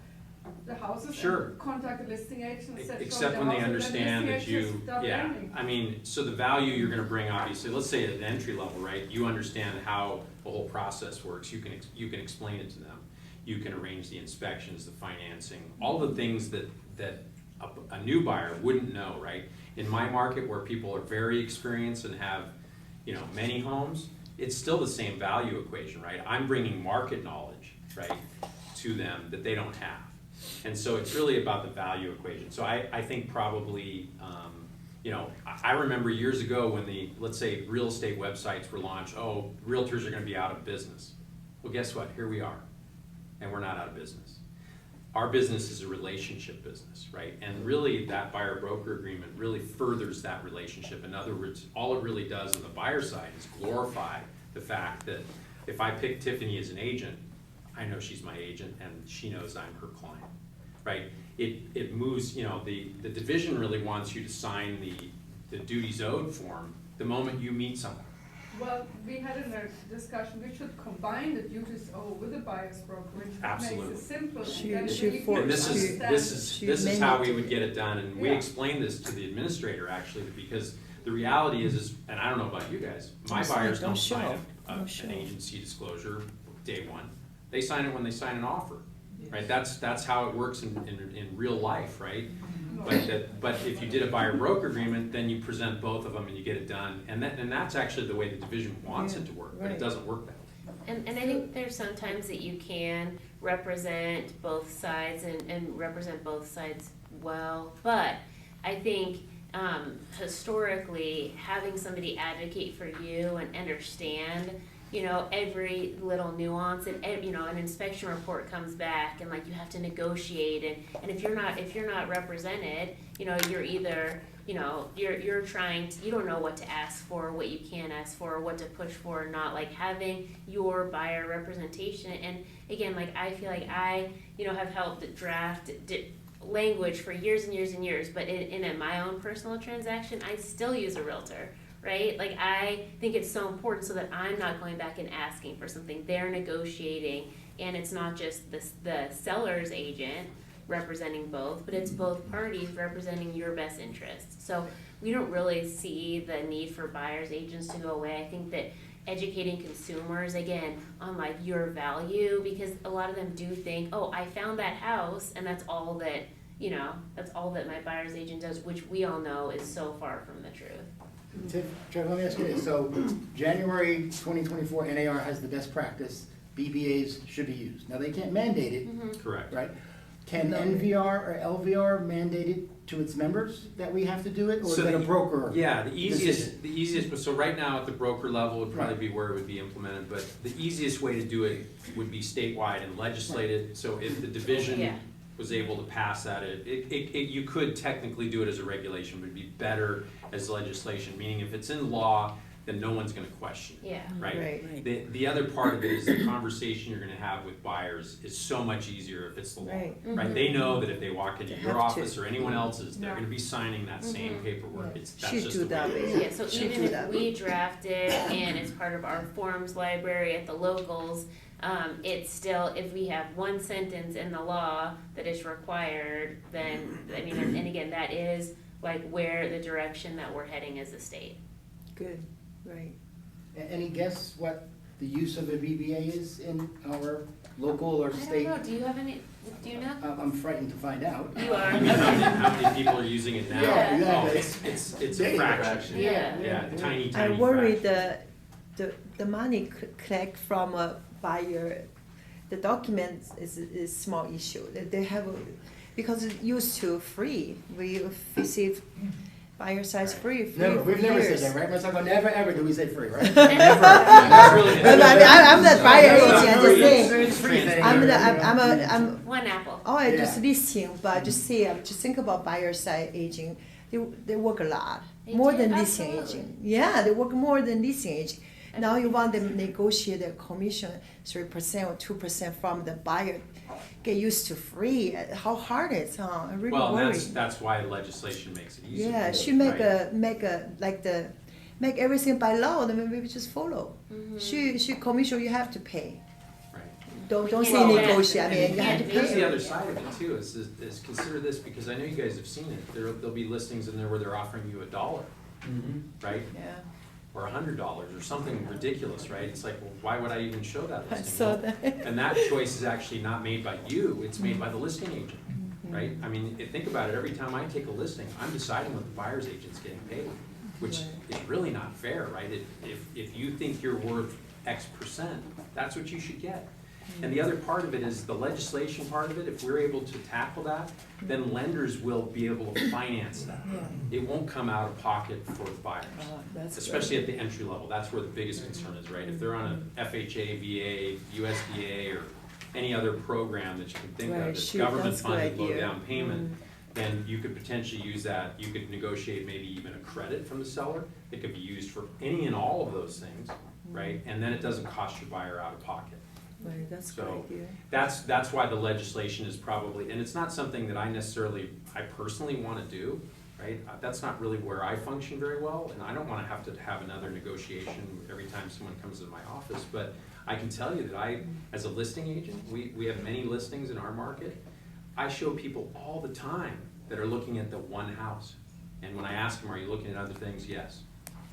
[SPEAKER 7] the houses
[SPEAKER 3] Sure.
[SPEAKER 7] and contact the listing agent and say,
[SPEAKER 3] Except when they understand that you, yeah, I mean, so the value you're gonna bring, obviously, let's say at an entry level, right? You understand how the whole process works. You can explain it to them. You can arrange the inspections, the financing, all the things that a new buyer wouldn't know, right? In my market, where people are very experienced and have, you know, many homes, it's still the same value equation, right? I'm bringing market knowledge, right, to them that they don't have. And so it's really about the value equation. So I think probably, you know, I remember years ago when let's say real estate websites were launched, oh, realtors are gonna be out of business. Well, guess what? Here we are, and we're not out of business. Our business is a relationship business, right? And really that buyer broker agreement really furthers that relationship. In other words, all it really does on the buyer side is glorify the fact that if I pick Tiffany as an agent, I know she's my agent and she knows I'm her client, right? It moves, you know, the division really wants you to sign the duties owed form the moment you meet someone.
[SPEAKER 7] Well, we had in a discussion, we should combine the duties owed with the buyer's brokerage.
[SPEAKER 3] Absolutely.
[SPEAKER 7] Makes it simple.
[SPEAKER 4] She-
[SPEAKER 7] and then
[SPEAKER 4] she
[SPEAKER 7] really
[SPEAKER 4] for-
[SPEAKER 3] And this
[SPEAKER 7] understand.
[SPEAKER 3] is how we would get it done, and we
[SPEAKER 7] Yeah.
[SPEAKER 3] explained this to the administrator actually, because the reality is, and I don't know about you guys, my buyers don't sign an agency disclosure day one. They sign it when they sign an offer, right? That's how it works in real life, right? But if you did a buyer broker agreement, then you present both of them and you get it done, and that's actually the way the division wants it to work, but it doesn't work that way.
[SPEAKER 5] And I think there's sometimes that you can represent both sides and represent both sides well, but I think historically, having somebody advocate for you and understand you know, every little nuance and, you know, an inspection report comes back and like you have to negotiate and if you're not represented, you know, you're either, you know, you're trying to, you don't know what to ask for, what you can ask for, what to push for, not like having your buyer representation. And again, like I feel like I, you know, have helped draft language for years and years and years, but in my own personal transaction, I still use a realtor, right? Like I think it's so important so that I'm not going back and asking for something. They're negotiating, and it's not just the seller's agent representing both, but it's both parties representing your best interests. So we don't really see the need for buyer's agents to go away. I think that educating consumers, again, on like your value, because a lot of them do think, oh, I found that house and that's all that, you know, that's all that my buyer's agent does, which we all know is so far from the truth.
[SPEAKER 1] Trevor, let me ask you this. So January 2024, NAR has the best practice. BBAs should be used. Now, they can't mandate it,
[SPEAKER 3] Correct.
[SPEAKER 1] right? Can NVR or LVR mandate it to its members that we have to do it, or
[SPEAKER 3] So
[SPEAKER 1] is that a
[SPEAKER 3] the-
[SPEAKER 1] broker?
[SPEAKER 3] Yeah, the
[SPEAKER 1] decision?
[SPEAKER 3] easiest, so right now at the broker level would probably be where it would be implemented, but the easiest way to do it would be statewide and legislated. So if the division
[SPEAKER 5] Yeah.
[SPEAKER 3] was able to pass that, you could technically do it as a regulation, but it'd be better as legislation, meaning if it's in law, then no one's gonna question it.
[SPEAKER 5] Yeah.
[SPEAKER 3] Right?
[SPEAKER 4] Right.
[SPEAKER 3] The other part of it is the conversation you're gonna have with buyers is so much easier if it's the law.
[SPEAKER 4] Right.
[SPEAKER 3] Right, they know that if they walk into
[SPEAKER 4] They
[SPEAKER 3] your
[SPEAKER 4] have to.
[SPEAKER 3] office or anyone else's, they're
[SPEAKER 7] Yeah.
[SPEAKER 3] gonna be signing that same paperwork, that's
[SPEAKER 4] Should
[SPEAKER 3] just
[SPEAKER 4] do
[SPEAKER 3] the
[SPEAKER 4] that
[SPEAKER 3] way it is.
[SPEAKER 4] way.
[SPEAKER 5] Yeah, so
[SPEAKER 4] Should
[SPEAKER 5] even
[SPEAKER 4] do
[SPEAKER 5] if
[SPEAKER 4] that.
[SPEAKER 5] we draft it and it's part of our forms library at the locals, it's still, if we have one sentence in the law that is required, then, I mean, and again, that is like where the direction that we're heading as a state.
[SPEAKER 4] Good, right.
[SPEAKER 1] Any guess what the use of a BBA is in our local or
[SPEAKER 5] I don't
[SPEAKER 1] state?
[SPEAKER 5] know, do you have any, do you know?
[SPEAKER 1] I'm frightened to find out.
[SPEAKER 5] You are,
[SPEAKER 3] You mean
[SPEAKER 5] okay.
[SPEAKER 3] how many people are using it now?
[SPEAKER 1] Yeah,
[SPEAKER 5] Yeah.
[SPEAKER 3] Oh,
[SPEAKER 1] exactly.
[SPEAKER 3] it's a fraction.
[SPEAKER 5] Yeah.
[SPEAKER 3] Yeah, tiny,
[SPEAKER 4] I
[SPEAKER 3] tiny
[SPEAKER 4] worry
[SPEAKER 3] fraction.
[SPEAKER 4] the money collect from a buyer, the document is small issue. They have, because it used to free, we receive buyer size free
[SPEAKER 1] Never,
[SPEAKER 4] for
[SPEAKER 1] we've never said
[SPEAKER 4] years.
[SPEAKER 1] that, right? Masako, never ever do we say free, right?
[SPEAKER 3] That's really
[SPEAKER 4] I'm the buyer agent, I'm just
[SPEAKER 3] Free.
[SPEAKER 4] saying.
[SPEAKER 1] It's free thing.
[SPEAKER 4] I'm
[SPEAKER 5] One apple.
[SPEAKER 4] oh, I
[SPEAKER 1] Yeah.
[SPEAKER 4] just listing, but I just say, just think about buyer side aging. They work a lot,
[SPEAKER 5] They
[SPEAKER 4] more
[SPEAKER 5] do,
[SPEAKER 4] than listing
[SPEAKER 5] absolutely.
[SPEAKER 4] agent. Yeah, they work more than listing agent. Now you want them to negotiate their commission 3% or 2% from the buyer. Get used to free. How hard it is, huh? I really
[SPEAKER 3] Well,
[SPEAKER 4] worry.
[SPEAKER 3] that's why legislation makes it easier.
[SPEAKER 4] Yeah, should
[SPEAKER 3] right?
[SPEAKER 4] make everything by law. Then maybe just follow.
[SPEAKER 5] Mm-hmm.
[SPEAKER 4] Should commission you have to pay.
[SPEAKER 3] Right.
[SPEAKER 4] Don't
[SPEAKER 5] We
[SPEAKER 4] say
[SPEAKER 5] can't-
[SPEAKER 4] negotiate. I mean,
[SPEAKER 3] And
[SPEAKER 4] you have to
[SPEAKER 3] here's the
[SPEAKER 4] pay.
[SPEAKER 3] other side of it too, is consider this, because I know you guys have seen it, there'll be listings in there where they're offering you $1, right?
[SPEAKER 4] Yeah.
[SPEAKER 3] Or $100 or something ridiculous, right? It's like, well, why would I even show that
[SPEAKER 4] I
[SPEAKER 3] listing?
[SPEAKER 4] saw
[SPEAKER 3] Well,
[SPEAKER 4] that.
[SPEAKER 3] And that choice is actually not made by you, it's made by the listing agent, right? I mean, think about it, every time I take a listing, I'm deciding what the buyer's agent's getting paid, which is really not fair, right? If you think you're worth X%, that's what you should get. And the other part of it is the legislation part of it, if we're able to tackle that, then lenders will be able to finance that. It won't come out of pocket for the buyers.
[SPEAKER 4] That's
[SPEAKER 3] Especially at the entry level, that's where the biggest concern is, right? If they're on an FHA, VA, USDA, or any other program that you can think of,
[SPEAKER 4] Right,
[SPEAKER 3] that's
[SPEAKER 4] shoot,
[SPEAKER 3] government
[SPEAKER 4] that's a good
[SPEAKER 3] funded, low
[SPEAKER 4] idea.
[SPEAKER 3] down payment, then you could potentially use that, you could negotiate maybe even a credit from the seller. It could be used for any and all of those things, right? And then it doesn't cost your buyer out of pocket.
[SPEAKER 4] Right, that's a
[SPEAKER 3] So
[SPEAKER 4] good idea.
[SPEAKER 3] that's why the legislation is probably, and it's not something that I personally wanna do, right? That's not really where I function very well, and I don't wanna have to have another negotiation every time someone comes into my office, but I can tell you that as a listing agent, we have many listings in our market. I show people all the time that are looking at the one house, and when I ask them, are you looking at other things? Yes.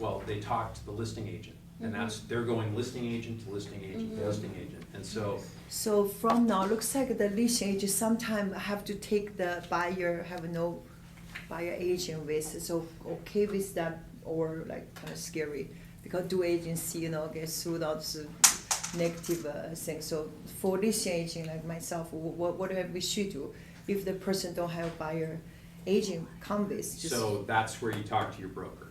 [SPEAKER 3] Well, they talk to the listing agent, and they're going listing agent to listing agent to listing agent, and so.
[SPEAKER 4] So from now, looks like the listing agent sometime have to take the buyer, have no buyer agent with, so okay with that, or like kind of scary, because do agency, get sued out this negative thing. So for listing agent like myself, whatever we should do, if the person don't have buyer agent come with, just.
[SPEAKER 3] So that's where you talk to your broker.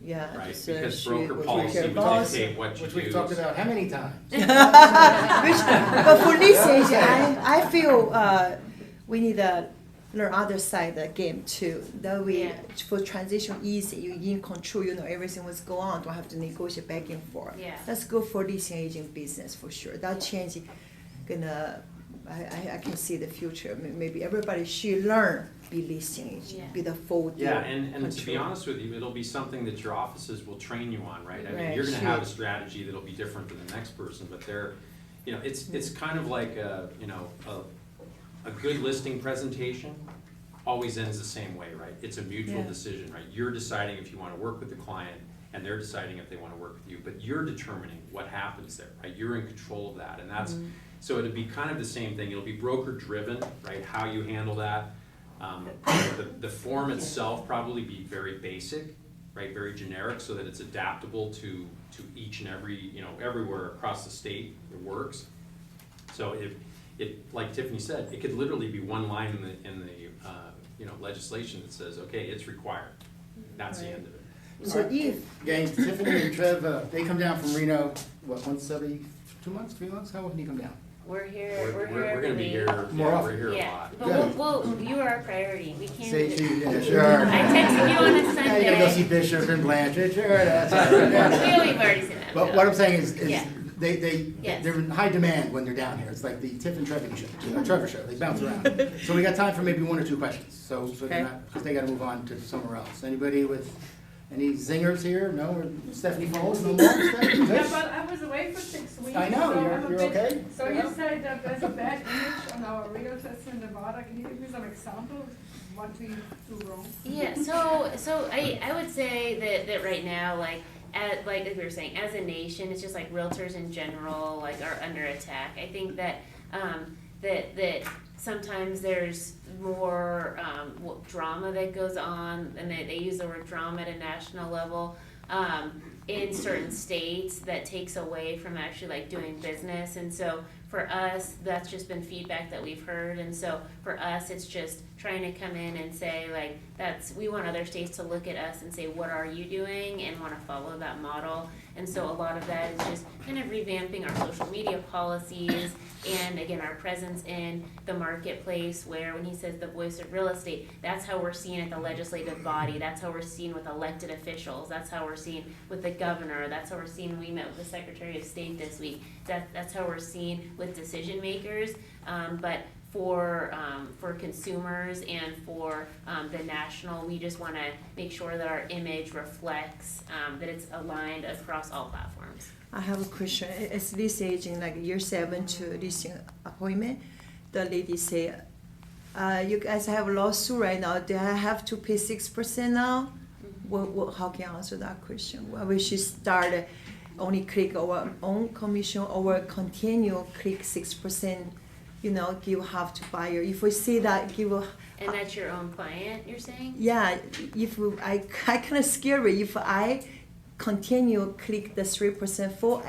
[SPEAKER 4] Yeah.
[SPEAKER 3] right?
[SPEAKER 4] just,
[SPEAKER 3] Because
[SPEAKER 4] she
[SPEAKER 3] broker
[SPEAKER 4] will
[SPEAKER 3] policy
[SPEAKER 4] take
[SPEAKER 3] would
[SPEAKER 4] care of
[SPEAKER 3] dictate what you
[SPEAKER 1] Which
[SPEAKER 3] do.
[SPEAKER 1] we've talked about how many times?
[SPEAKER 4] But for this age, I feel we need to learn other side of the game too. That way,
[SPEAKER 5] Yeah.
[SPEAKER 4] for transition easy, you in control, you know everything what's going on, don't have to negotiate back and forth.
[SPEAKER 5] Yeah.
[SPEAKER 4] That's good for leasing agent business for sure. That change gonna, I can see the future. Maybe everybody should learn be leasing agent,
[SPEAKER 5] Yeah.
[SPEAKER 4] be the full deal
[SPEAKER 3] Yeah, and to be
[SPEAKER 4] control.
[SPEAKER 3] honest with you, it'll be something that your offices will train you on, right? I mean,
[SPEAKER 4] Right,
[SPEAKER 3] you're gonna have a
[SPEAKER 4] should.
[SPEAKER 3] strategy that'll be different than the next person, but they're, you know, it's kind of like a, you know, a good listing presentation always ends the same way, right? It's a mutual
[SPEAKER 4] Yeah.
[SPEAKER 3] decision, right? You're deciding if you wanna work with the client, and they're deciding if they wanna work with you, but you're determining what happens there, right? You're in control of that, and that's, so it'd be kind of the same thing, it'll be broker driven, right? How you handle that. The form itself probably be very basic, right? Very generic, so that it's adaptable to each and every, you know, everywhere across the state it works. So like Tiffany said, it could literally be one line in the you know, legislation that says, okay, it's required. That's the end of it.
[SPEAKER 4] So if,
[SPEAKER 1] Gang, Tiffany and Trev, they come down from Reno, what, once every 2 months, 3 months? How often do you come down?
[SPEAKER 5] We're here,
[SPEAKER 3] We're
[SPEAKER 5] every
[SPEAKER 3] gonna be
[SPEAKER 5] week.
[SPEAKER 3] here,
[SPEAKER 1] More
[SPEAKER 3] yeah,
[SPEAKER 1] often.
[SPEAKER 3] we're here a
[SPEAKER 5] Yeah,
[SPEAKER 3] lot.
[SPEAKER 5] but
[SPEAKER 1] Good.
[SPEAKER 5] we'll, you are our priority, we
[SPEAKER 1] Say
[SPEAKER 5] can't.
[SPEAKER 1] to you, yeah, sure.
[SPEAKER 5] I texted you on a
[SPEAKER 1] Yeah, you gotta go see
[SPEAKER 5] Sunday.
[SPEAKER 1] Bishop and Blanchard, sure, that's all right.
[SPEAKER 5] We've already seen that.
[SPEAKER 1] But what I'm saying is
[SPEAKER 5] Yeah. Yes.
[SPEAKER 1] they're in high demand when they're down here. It's like the Tiff and Trevor show, Trevor show, they bounce around. So we got time for maybe 1 or 2 questions, so
[SPEAKER 4] Okay.
[SPEAKER 1] they're not, because they gotta move on to somewhere else. Anybody with any zingers here? No, or Stephanie Foles, no more? Stephanie?
[SPEAKER 7] Yeah,
[SPEAKER 1] Good?
[SPEAKER 7] but I was away for 6 weeks.
[SPEAKER 1] I know,
[SPEAKER 7] so
[SPEAKER 1] you're-
[SPEAKER 7] I'm a
[SPEAKER 1] you're
[SPEAKER 7] bit-
[SPEAKER 1] okay?
[SPEAKER 7] So
[SPEAKER 1] Yeah.
[SPEAKER 7] you say that there's a bad image on our realtors in Nevada. Can you give me some examples? What we do wrong?
[SPEAKER 5] Yeah, so I would say that right now, like we were saying, as a nation, it's just like realtors in general, like, are under attack. I think that that sometimes there's more drama that goes on, and they use the word drama at a national level in certain states that takes away from actually like doing business. And so for us, that's just been feedback that we've heard. And so for us, it's just trying to come in and say, like, we want other states to look at us and say, what are you doing, and want to follow that model. And so a lot of that is just kind of revamping our social media policies, and again, our presence in the marketplace, where when he says the voice of real estate, that's how we're seen at the legislative body, that's how we're seen with elected officials, that's how we're seen with the governor, that's how we're seen, we met with the Secretary of State this week, that's how we're seen with decision makers. But for consumers and for the national, we just want to make sure that our image reflects that it's aligned across all platforms.
[SPEAKER 4] I have a question. As this agent, like year 7 to leasing appointment, the lady say, you guys have a lawsuit right now. Do I have to pay 6% now? How can I answer that question? Well, we should start only click our own commission or continue click 6%. You know, give half to buyer. If we see that, give a.
[SPEAKER 5] And that's your own client, you're saying?
[SPEAKER 4] Yeah, if I kind of scary if I continue click the 3% for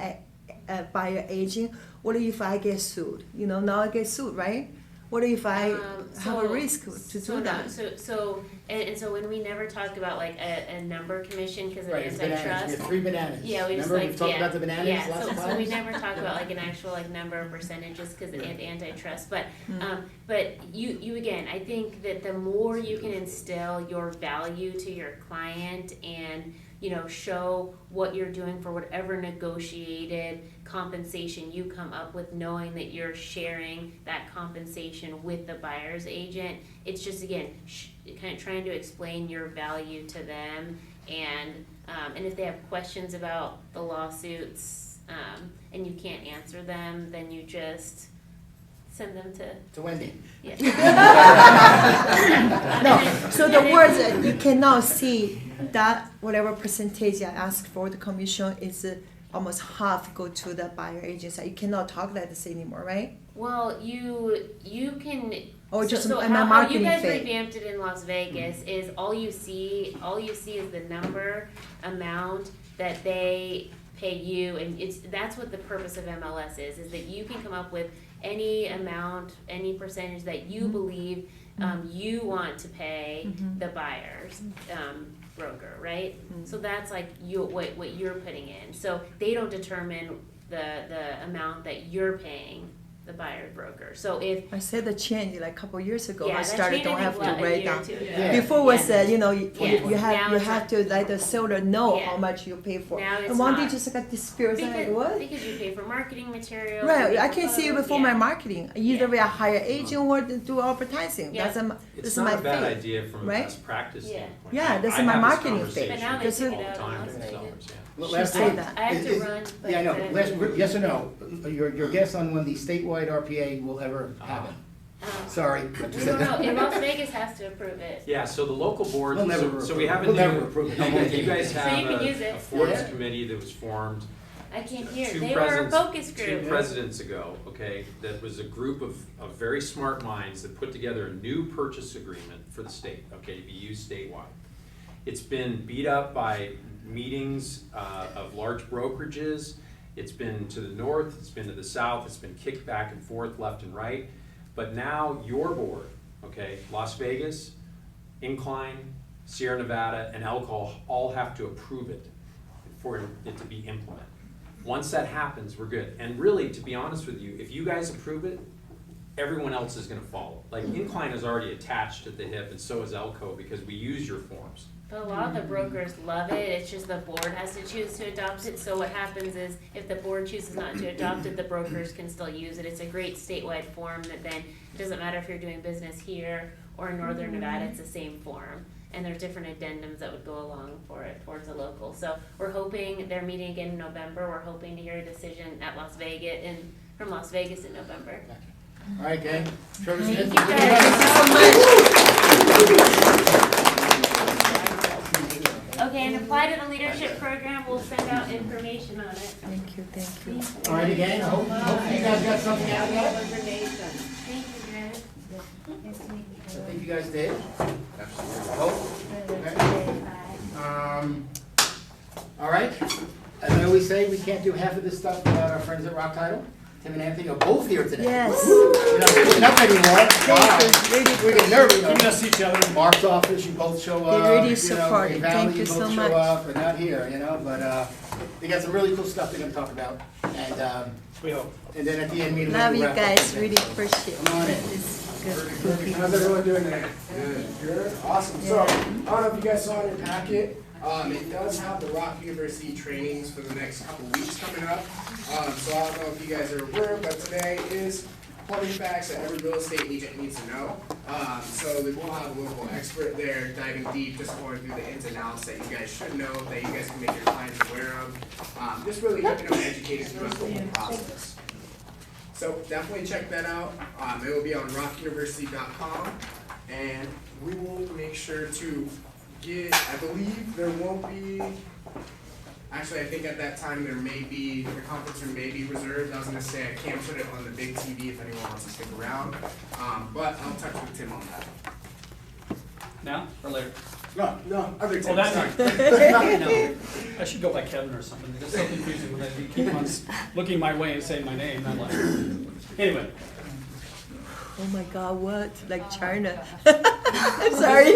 [SPEAKER 4] a buyer agent. What if I get sued? You know, now I get sued, right? What if I have a risk to do that?
[SPEAKER 5] So when we never talk about like a number commission because of
[SPEAKER 1] Right, it's bananas, we
[SPEAKER 5] antitrust.
[SPEAKER 1] have 3 bananas.
[SPEAKER 5] Yeah, we just
[SPEAKER 1] Remember,
[SPEAKER 5] like,
[SPEAKER 1] we've talked
[SPEAKER 5] yeah,
[SPEAKER 1] about the bananas
[SPEAKER 5] yeah,
[SPEAKER 1] last
[SPEAKER 5] so
[SPEAKER 1] time?
[SPEAKER 5] we never talk about like an actual like number or percentages because of antitrust, but you again, I think that the more you can instill your value to your client and, you know, show what you're doing for whatever negotiated compensation you come up with, knowing that you're sharing that compensation with the buyer's agent, it's just again, kind of trying to explain your value to them, and if they have questions about the lawsuits, and you can't answer them, then you just send them to
[SPEAKER 1] Wendy.
[SPEAKER 5] yeah.
[SPEAKER 4] No, so the words that you cannot see that whatever percentage I ask for the commission is almost half go to the buyer agency. You cannot talk like this anymore, right?
[SPEAKER 5] Well, you can.
[SPEAKER 4] Or just
[SPEAKER 5] so
[SPEAKER 4] a
[SPEAKER 5] how
[SPEAKER 4] marketing
[SPEAKER 5] you guys
[SPEAKER 4] fee.
[SPEAKER 5] revamped it in Las Vegas is all you see is the number amount that they pay you, and that's what the purpose of MLS is that you can come up with any amount, any percentage that you believe you want to pay the buyers. broker, right? So that's like what you're putting in. So they don't determine the amount that you're paying the buyer broker. So if
[SPEAKER 4] I said the change like a couple years ago.
[SPEAKER 5] Yeah,
[SPEAKER 4] I
[SPEAKER 5] that
[SPEAKER 4] started
[SPEAKER 5] changed,
[SPEAKER 4] don't
[SPEAKER 5] I
[SPEAKER 4] have
[SPEAKER 5] think,
[SPEAKER 4] to
[SPEAKER 5] what, a
[SPEAKER 4] write
[SPEAKER 5] year or
[SPEAKER 4] down.
[SPEAKER 5] two ago.
[SPEAKER 1] Yeah.
[SPEAKER 4] Before was
[SPEAKER 5] Yeah.
[SPEAKER 4] you
[SPEAKER 5] Yeah.
[SPEAKER 4] you
[SPEAKER 5] Now
[SPEAKER 4] have
[SPEAKER 5] it's
[SPEAKER 4] to let the seller know
[SPEAKER 5] Yeah.
[SPEAKER 4] how much you pay for.
[SPEAKER 5] Now it's
[SPEAKER 4] And one day
[SPEAKER 5] not.
[SPEAKER 4] just got disappeared. I was like, what?
[SPEAKER 5] Because you pay for marketing materials.
[SPEAKER 4] Right,
[SPEAKER 5] you
[SPEAKER 4] I
[SPEAKER 5] pay
[SPEAKER 4] can
[SPEAKER 5] for
[SPEAKER 4] see it
[SPEAKER 5] photos,
[SPEAKER 4] before
[SPEAKER 5] yeah.
[SPEAKER 4] my marketing. Either
[SPEAKER 5] Yeah.
[SPEAKER 4] we hire agent or do advertising.
[SPEAKER 5] Yeah.
[SPEAKER 4] That's this
[SPEAKER 3] It's
[SPEAKER 4] is
[SPEAKER 3] not
[SPEAKER 4] my
[SPEAKER 3] a bad
[SPEAKER 4] thing.
[SPEAKER 3] idea from a
[SPEAKER 4] right?
[SPEAKER 3] best practice
[SPEAKER 5] Yeah.
[SPEAKER 3] standpoint.
[SPEAKER 4] Yeah, that's
[SPEAKER 3] I
[SPEAKER 4] my
[SPEAKER 3] have this
[SPEAKER 4] marketing thing.
[SPEAKER 3] conversation
[SPEAKER 5] But now they
[SPEAKER 4] Because
[SPEAKER 5] take
[SPEAKER 3] all
[SPEAKER 5] it
[SPEAKER 3] the
[SPEAKER 5] out
[SPEAKER 3] time
[SPEAKER 5] on
[SPEAKER 3] with
[SPEAKER 5] Las
[SPEAKER 3] sellers,
[SPEAKER 5] Vegas.
[SPEAKER 3] yeah.
[SPEAKER 1] Well,
[SPEAKER 4] She
[SPEAKER 1] last
[SPEAKER 4] said
[SPEAKER 1] thing-
[SPEAKER 4] that.
[SPEAKER 5] I have to
[SPEAKER 1] is-
[SPEAKER 5] run, but-
[SPEAKER 1] Yeah, I know,
[SPEAKER 5] but-
[SPEAKER 1] last, yes or no, your guess on when the statewide RPA will ever happen? Sorry.
[SPEAKER 5] We don't know, and Las Vegas has to approve it.
[SPEAKER 3] Yeah, so the local board,
[SPEAKER 1] We'll never
[SPEAKER 3] so we
[SPEAKER 1] approve it.
[SPEAKER 3] have a
[SPEAKER 1] We'll
[SPEAKER 3] new,
[SPEAKER 1] never approve it. No, we'll
[SPEAKER 3] you guys
[SPEAKER 5] So
[SPEAKER 3] have
[SPEAKER 5] you can use it.
[SPEAKER 3] a forms
[SPEAKER 1] Yeah.
[SPEAKER 3] committee that was formed
[SPEAKER 5] I can't hear,
[SPEAKER 3] two
[SPEAKER 5] they were a
[SPEAKER 3] presidents,
[SPEAKER 5] focus
[SPEAKER 3] two
[SPEAKER 5] group.
[SPEAKER 3] presidents ago, okay, that was a group of very smart minds that put together a new purchase agreement for the state, okay, to be used statewide. It's been beat up by meetings of large brokerages. It's been to the north, it's been to the south, it's been kicked back and forth, left and right. But now your board, okay, Las Vegas, Incline, Sierra Nevada, and Elko all have to approve it for it to be implemented. Once that happens, we're good. And really, to be honest with you, if you guys approve it, everyone else is gonna follow. Like Incline is already attached at the hip, and so is Elko, because we use your forms.
[SPEAKER 5] But a lot of the brokers love it, it's just the board has to choose to adopt it, so what happens is, if the board chooses not to adopt it, the brokers can still use it. It's a great statewide form that then, it doesn't matter if you're doing business here or in Northern Nevada, it's the same form. And there's different addendums that would go along for it towards the local. So we're hoping, they're meeting again in November, we're hoping to hear a decision at Las Vegas, from Las Vegas in November.
[SPEAKER 1] All right, gang. Trevor
[SPEAKER 5] Thank
[SPEAKER 1] Smith.
[SPEAKER 5] you Okay, and apply to the leadership program, we'll send out information on it.
[SPEAKER 4] Thank you, thank you.
[SPEAKER 1] All right, again, I hope you guys got something out of that.
[SPEAKER 5] Thank you, Greg.
[SPEAKER 1] I think you guys did. Hope. Okay.
[SPEAKER 5] Bye.
[SPEAKER 1] All right, as I always say, we can't do half of this stuff without our friends at Rock Title. Tim and Anthony are both here today.
[SPEAKER 4] Yes.
[SPEAKER 1] You're not splitting up anymore.
[SPEAKER 4] Thank you. Really
[SPEAKER 1] We get nervous.
[SPEAKER 8] We miss each other.
[SPEAKER 1] Mark's office, you both show up.
[SPEAKER 4] really
[SPEAKER 1] You know,
[SPEAKER 4] supportive.
[SPEAKER 1] Green Valley,
[SPEAKER 4] Thank you
[SPEAKER 1] both
[SPEAKER 4] so
[SPEAKER 1] show
[SPEAKER 4] much.
[SPEAKER 1] up, but not here, you know, but, they got some really cool stuff they're gonna talk about.
[SPEAKER 8] We hope.
[SPEAKER 1] And then at the end, we
[SPEAKER 4] Love you
[SPEAKER 1] wrap up
[SPEAKER 4] guys,
[SPEAKER 1] the thing.
[SPEAKER 4] really appreciate
[SPEAKER 1] Come on in.
[SPEAKER 4] this good.
[SPEAKER 9] How's everyone doing today? Good. Awesome. So, I don't know if you guys saw in your packet, it does have the Rock University trainings for the next couple weeks coming up. So I don't know if you guys are aware, but today is plumbing facts that every real estate agent needs to know. So we will have a local expert there diving deep, just going through the ins and outs that you guys should know, that you guys can make your clients aware of. Just really, educating throughout the whole process. So definitely check that out. It will be on rockuniversity.com, and we will make sure to get, I believe there won't be, actually I think at that time there may be, the conference room may be reserved. I was gonna say I can't put it on the big TV if anyone wants to stick around, but I'll touch with Tim on that.
[SPEAKER 8] Now or later?
[SPEAKER 9] No, other Tim,
[SPEAKER 8] Oh, that's
[SPEAKER 9] sorry.
[SPEAKER 8] No, I should go by Kevin or something. It's so confusing when they keep on looking my way and saying my name. I'm like, anyway.
[SPEAKER 4] Oh my God, what? Like China. I'm sorry.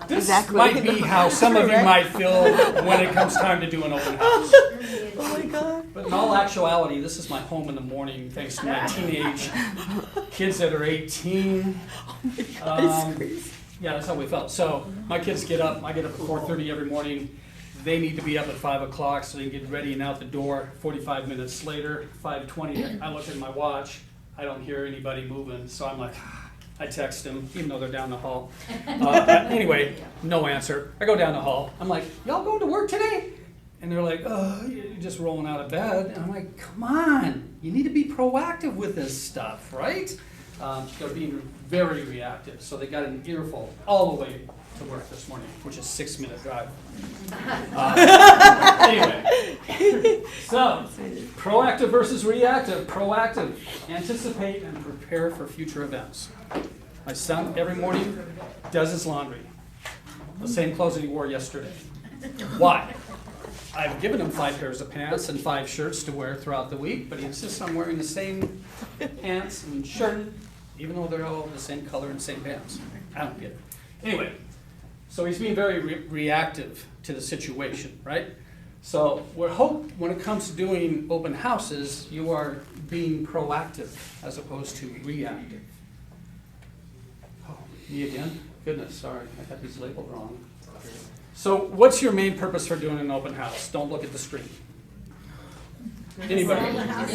[SPEAKER 8] This
[SPEAKER 4] Exactly.
[SPEAKER 8] might be how some of you
[SPEAKER 4] Right?
[SPEAKER 8] might feel when it comes time to do an open house.
[SPEAKER 4] Oh my God.
[SPEAKER 8] But in all actuality, this is my home in the morning, thanks to my teenage kids that are 18.
[SPEAKER 4] It's crazy.
[SPEAKER 8] Yeah, that's how we felt. So my kids get up, I get up at 4:30 every morning. They need to be up at 5 o'clock so they can get ready and out the door. 45 minutes later, 5:20, I look at my watch. I don't hear anybody moving, so I'm like, I text them, even though they're down the hall. Anyway, no answer. I go down the hall. I'm like, y'all going to work today? And they're like, oh, you're just rolling out of bed. And I'm like, come on, you need to be proactive with this stuff, right? They're being very reactive, so they got an earful all the way to work this morning, which is a 6-minute drive. Anyway, so proactive versus reactive. Proactive, anticipate and prepare for future events. My son every morning does his laundry, the same clothes that he wore yesterday. Why? I've given him 5 pairs of pants and 5 shirts to wear throughout the week, but he insists on wearing the same pants and shirt, even though they're all the same color and same pants. I don't get it. Anyway, So he's being very reactive to the situation, right? So we hope when it comes to doing open houses, you are being proactive as opposed to reactive. Oh, me again? Goodness, sorry, I got these labeled wrong. So what's your main purpose for doing an open house? Don't look at the screen. Anybody?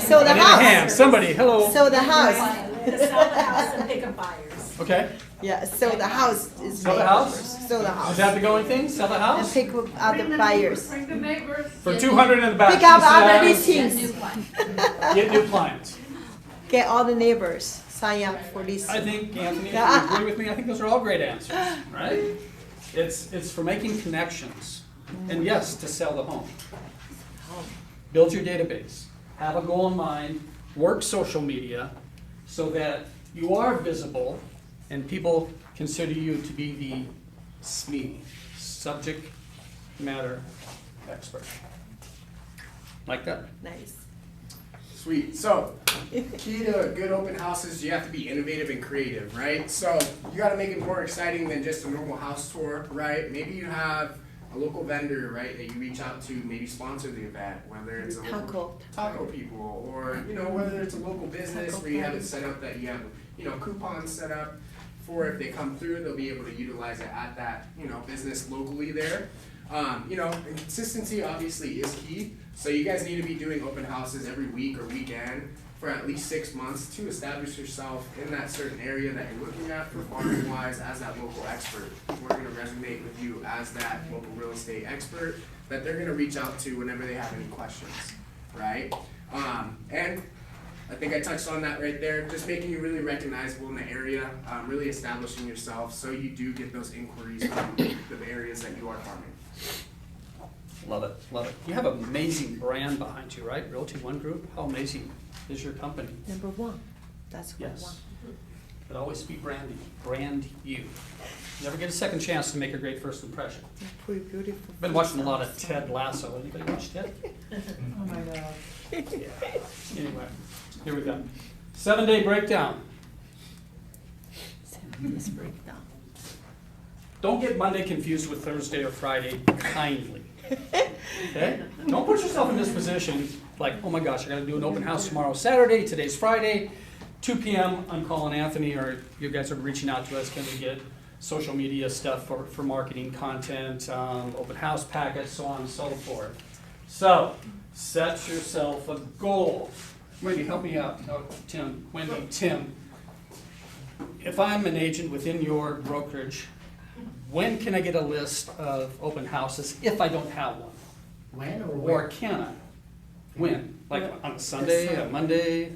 [SPEAKER 4] So the
[SPEAKER 8] I need a
[SPEAKER 4] house.
[SPEAKER 8] hand. Somebody, hello.
[SPEAKER 4] So the house.
[SPEAKER 2] To sell the house and pick up buyers.
[SPEAKER 8] Okay,
[SPEAKER 4] Yeah, so the house is.
[SPEAKER 8] Sell the
[SPEAKER 4] main
[SPEAKER 8] house?
[SPEAKER 4] purpose. So the
[SPEAKER 8] is
[SPEAKER 4] house.
[SPEAKER 8] that the going thing? Sell the
[SPEAKER 4] And
[SPEAKER 8] house?
[SPEAKER 4] pick up other buyers.
[SPEAKER 7] Bring the neighbors.
[SPEAKER 8] For 200 in the back.
[SPEAKER 4] Pick up
[SPEAKER 8] she
[SPEAKER 4] other
[SPEAKER 8] says,
[SPEAKER 4] listings.
[SPEAKER 8] Get new clients.
[SPEAKER 4] Get all the neighbors, sign up for this.
[SPEAKER 8] I think, Anthony, if you agree with me, I think those are all great answers, right? It's for making connections, and yes, to sell the home. Build your database, have a goal in mind, work social media, so that you are visible, and people consider you to be the SME, subject matter expert. Like that?
[SPEAKER 4] Nice.
[SPEAKER 9] Sweet. So, key to good open houses, you have to be innovative and creative, right? So, you got to make it more exciting than just a normal house tour, right? Maybe you have a local vendor, right, that you reach out to, maybe sponsor the event, whether it's a local taco people, or whether it's a local business
[SPEAKER 4] Taco
[SPEAKER 9] where you have it
[SPEAKER 4] party.
[SPEAKER 9] set up that you have coupons set up for if they come through, they'll be able to utilize it at that business locally there. And consistency obviously is key. So you guys need to be doing open houses every week or weekend for at least 6 months to establish yourself in that certain area that you're looking at for farming wise as that local expert. We're going to resonate with you as that local real estate expert that they're going to reach out to whenever they have any questions, right? And I think I touched on that right there, just making you really recognizable in the area, really establishing yourself so you do get those inquiries from the areas that you are farming.
[SPEAKER 8] Love it, love it. You have an amazing brand behind you, right? Realty One Group, how amazing is your company?
[SPEAKER 4] Number one. That's what I want.
[SPEAKER 8] Yes. But always be brand you. Never get a second chance to make a great first impression.
[SPEAKER 4] You're pretty beautiful.
[SPEAKER 8] Been watching a lot of Ted Lasso. Anybody watch Ted?
[SPEAKER 4] Oh my God.
[SPEAKER 8] Yeah. Anyway, here we go. 7-day breakdown.
[SPEAKER 4] This breakdown.
[SPEAKER 8] Don't get Monday confused with Thursday or Friday, kindly. Okay? Don't put yourself in this position like, oh my gosh, I gotta do an open house tomorrow, Saturday, today's Friday, 2 p.m., I'm calling Anthony, or you guys are reaching out to us, can we get social media stuff for marketing content, open house packets, so on and so forth. So, set yourself a goal. Wendy, help me out. Oh, Tim, Wendy, Tim. If I'm an agent within your brokerage, when can I get a list of open houses if I don't have one?
[SPEAKER 1] When or
[SPEAKER 8] Or
[SPEAKER 1] where?
[SPEAKER 8] can I? When? Like on a Sunday, a Monday?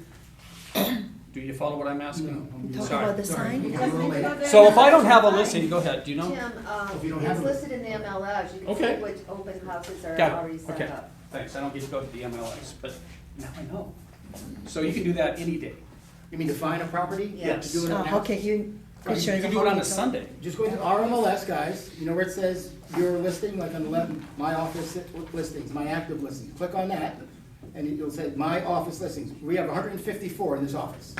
[SPEAKER 8] Do you follow what I'm asking?
[SPEAKER 4] Talk
[SPEAKER 8] Sorry.
[SPEAKER 4] about the sign.
[SPEAKER 8] So if I don't have a listing, go ahead, do you know?
[SPEAKER 10] Tim,
[SPEAKER 1] If you don't have
[SPEAKER 10] it's
[SPEAKER 1] it.
[SPEAKER 10] listed in the MLS, you can
[SPEAKER 8] Okay.
[SPEAKER 10] see which open houses are
[SPEAKER 8] Got it.
[SPEAKER 10] already set
[SPEAKER 8] Okay.
[SPEAKER 10] up.
[SPEAKER 8] Thanks, I don't get to go to the MLS, but now I know. So you can do that any day.
[SPEAKER 1] You mean to find a property?
[SPEAKER 8] Yes.
[SPEAKER 1] To do it on
[SPEAKER 4] Oh, okay, you.
[SPEAKER 8] You can do it on a Sunday.
[SPEAKER 1] Just go to our MLS, guys, you know where it says your listing, like on the left, my office listings, my active listings. Click on that, and it'll say my office listings. We have 154 in this office.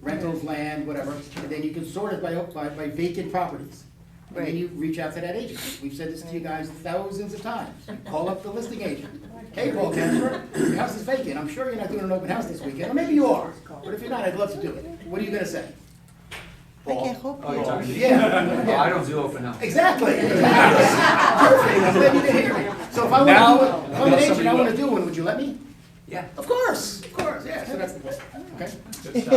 [SPEAKER 1] Rentals, land, whatever, and then you can sort it by vacant properties. And then
[SPEAKER 4] Right.
[SPEAKER 1] you reach out to that agent. We've said this to you guys thousands of times. You call up the listing agent. Hey, Paul Kemper, your house is vacant. I'm sure you're not doing an open house this weekend, or maybe you are. But if you're not, I'd love to do it. What are you gonna say?
[SPEAKER 4] I can hope
[SPEAKER 6] Oh, you're talking to me?
[SPEAKER 1] Yeah.
[SPEAKER 6] Oh, I don't do open house.
[SPEAKER 1] Exactly. Perfect. I'm glad you did hear me. So if I
[SPEAKER 8] Now-
[SPEAKER 1] want to do it, if I'm an agent, I want to do one, would you let me?
[SPEAKER 6] Yeah.
[SPEAKER 1] Of course, yeah, so that's the point. Okay?
[SPEAKER 8] Good stuff.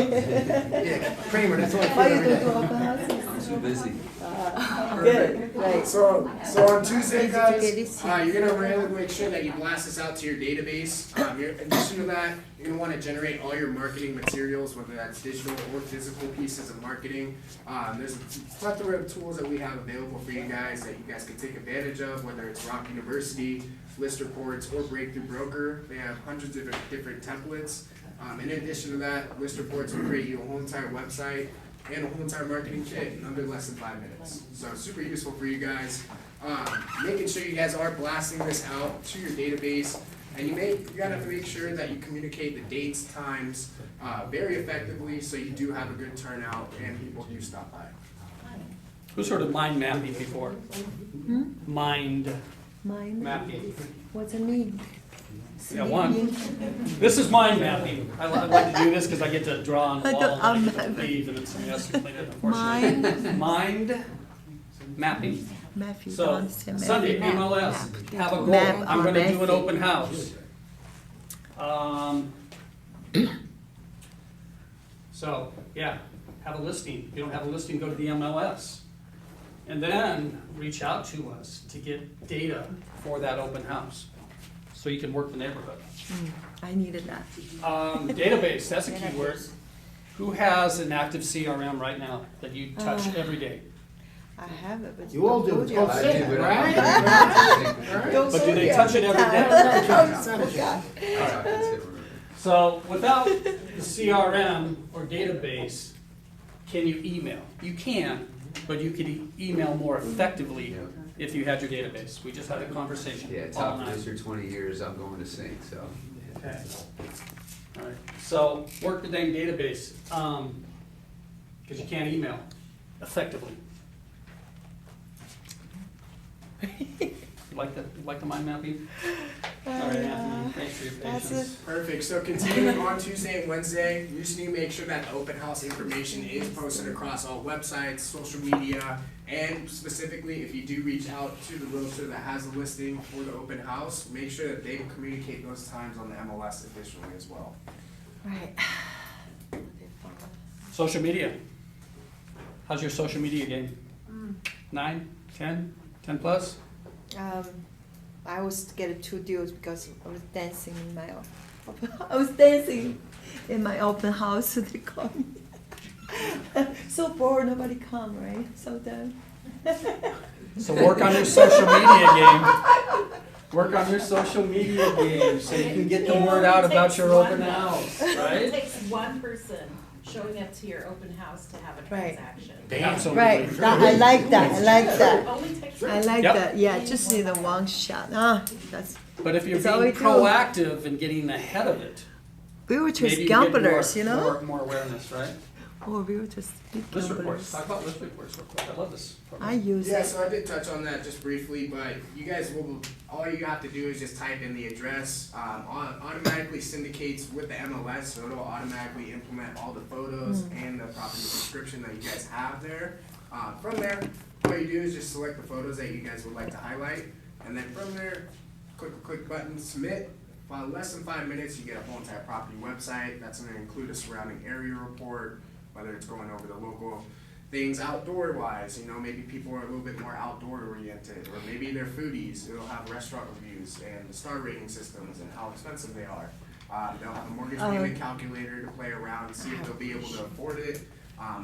[SPEAKER 1] Yeah, Kramer, that's all I
[SPEAKER 4] Why
[SPEAKER 1] do
[SPEAKER 4] you
[SPEAKER 1] every
[SPEAKER 4] don't do
[SPEAKER 1] day.
[SPEAKER 4] open houses?
[SPEAKER 6] I'm too busy.
[SPEAKER 4] Good, right.
[SPEAKER 9] So on Tuesday, guys,
[SPEAKER 4] Okay, this-
[SPEAKER 9] you're gonna really make sure that you blast this out to your database. In addition to that, you're gonna wanna generate all your marketing materials, whether that's digital or physical pieces of marketing. There's a plethora of tools that we have available for you guys that you guys can take advantage of, whether it's Rock University, List Reports, or Breakthrough Broker. They have hundreds of different templates. In addition to that, List Reports will create you a whole entire website and a whole entire marketing kit in under less than 5 minutes. So super useful for you guys. Making sure you guys are blasting this out to your database, and you gotta make sure that you communicate the dates, times, very effectively, so you do have a good turnout and people do stop by.
[SPEAKER 8] Who's heard of mind mapping before? Mind
[SPEAKER 4] Mine.
[SPEAKER 8] mapping.
[SPEAKER 4] What's it mean?
[SPEAKER 8] Yeah, one. This is mind mapping. I like to do this because I get to draw on the
[SPEAKER 4] I
[SPEAKER 8] wall
[SPEAKER 4] don't-
[SPEAKER 8] and I get to leave and then somebody else can clean it, unfortunately. Mind mapping.
[SPEAKER 4] Matthew,
[SPEAKER 8] So,
[SPEAKER 4] don't understand
[SPEAKER 8] Sunday,
[SPEAKER 4] Matthew.
[SPEAKER 8] MLS, have a goal.
[SPEAKER 4] Map
[SPEAKER 8] I'm
[SPEAKER 4] or
[SPEAKER 8] gonna do an
[SPEAKER 4] Matthew.
[SPEAKER 8] open house. So, yeah, have a listing. If you don't have a listing, go to the MLS. And then reach out to us to get data for that open house, so you can work the neighborhood.
[SPEAKER 4] I needed that.
[SPEAKER 8] Database, that's a key word. Who has an active CRM right now that you touch every day?
[SPEAKER 4] I have it, but
[SPEAKER 1] You all do. It's called
[SPEAKER 6] I
[SPEAKER 1] Sync,
[SPEAKER 6] do, but
[SPEAKER 1] right?
[SPEAKER 6] I
[SPEAKER 4] Don't
[SPEAKER 8] But
[SPEAKER 4] go
[SPEAKER 8] do they
[SPEAKER 4] there
[SPEAKER 8] touch it every day?
[SPEAKER 4] day?
[SPEAKER 8] So without the CRM or database, can you email? You can, but you could email more effectively if you had your database. We just had a conversation
[SPEAKER 6] Yeah,
[SPEAKER 8] all
[SPEAKER 6] top
[SPEAKER 8] night.
[SPEAKER 6] producer 20 years, I'm going to sync, so.
[SPEAKER 8] Okay. All right, so work the dang database, because you can't email effectively. Like the mind mapping? All right, Anthony, thanks for your
[SPEAKER 4] That's
[SPEAKER 8] patience.
[SPEAKER 9] Perfect, so continuing on Tuesday and Wednesday, you just need to make sure that the open house information is posted across all websites, social media, and specifically, if you do reach out to the realtor that has a listing for the open house, make sure that they communicate those times on the MLS additionally as well.
[SPEAKER 4] Right.
[SPEAKER 8] Social media. How's your social media game? 9, 10, 10 plus?
[SPEAKER 4] I was get 2 deals because I was dancing in my open house. They call me. So bored, nobody come, right? So then.
[SPEAKER 8] So work on your social media game. Work on your social media game so you can get the word out about your open house,
[SPEAKER 2] It
[SPEAKER 8] right?
[SPEAKER 2] takes one person showing up to your open house to have a
[SPEAKER 4] Right.
[SPEAKER 2] transaction.
[SPEAKER 8] Absolutely.
[SPEAKER 4] Right. I like that. I like that.
[SPEAKER 2] Only takes
[SPEAKER 4] I like
[SPEAKER 8] Yep.
[SPEAKER 4] that. Yeah, just need a one shot. That's
[SPEAKER 8] But if you're
[SPEAKER 4] That's all
[SPEAKER 8] being
[SPEAKER 4] we do.
[SPEAKER 8] proactive and getting ahead of it,
[SPEAKER 4] we were just
[SPEAKER 8] maybe you get
[SPEAKER 4] gamblers, you know.
[SPEAKER 8] more awareness, right?
[SPEAKER 4] Oh, we were just big
[SPEAKER 8] List reports.
[SPEAKER 4] gamblers.
[SPEAKER 8] Talk about list reports real quick. I love this program.
[SPEAKER 4] I use
[SPEAKER 9] Yeah,
[SPEAKER 4] it.
[SPEAKER 9] so I did touch on that just briefly, but you guys will, all you have to do is just type in the address, automatically syndicates with the MLS, so it'll automatically implement all the photos and the property description that you guys have there. From there, all you do is just select the photos that you guys would like to highlight, and then from there, click button, submit. By less than 5 minutes, you get a whole entire property website. That's gonna include a surrounding area report, whether it's going over the local things outdoor wise, you know, maybe people are a little bit more outdoor oriented, or maybe they're foodies. It'll have restaurant reviews and the star rating systems and how expensive they are. They'll have a mortgage payment calculator to play around and see if they'll be able to afford it.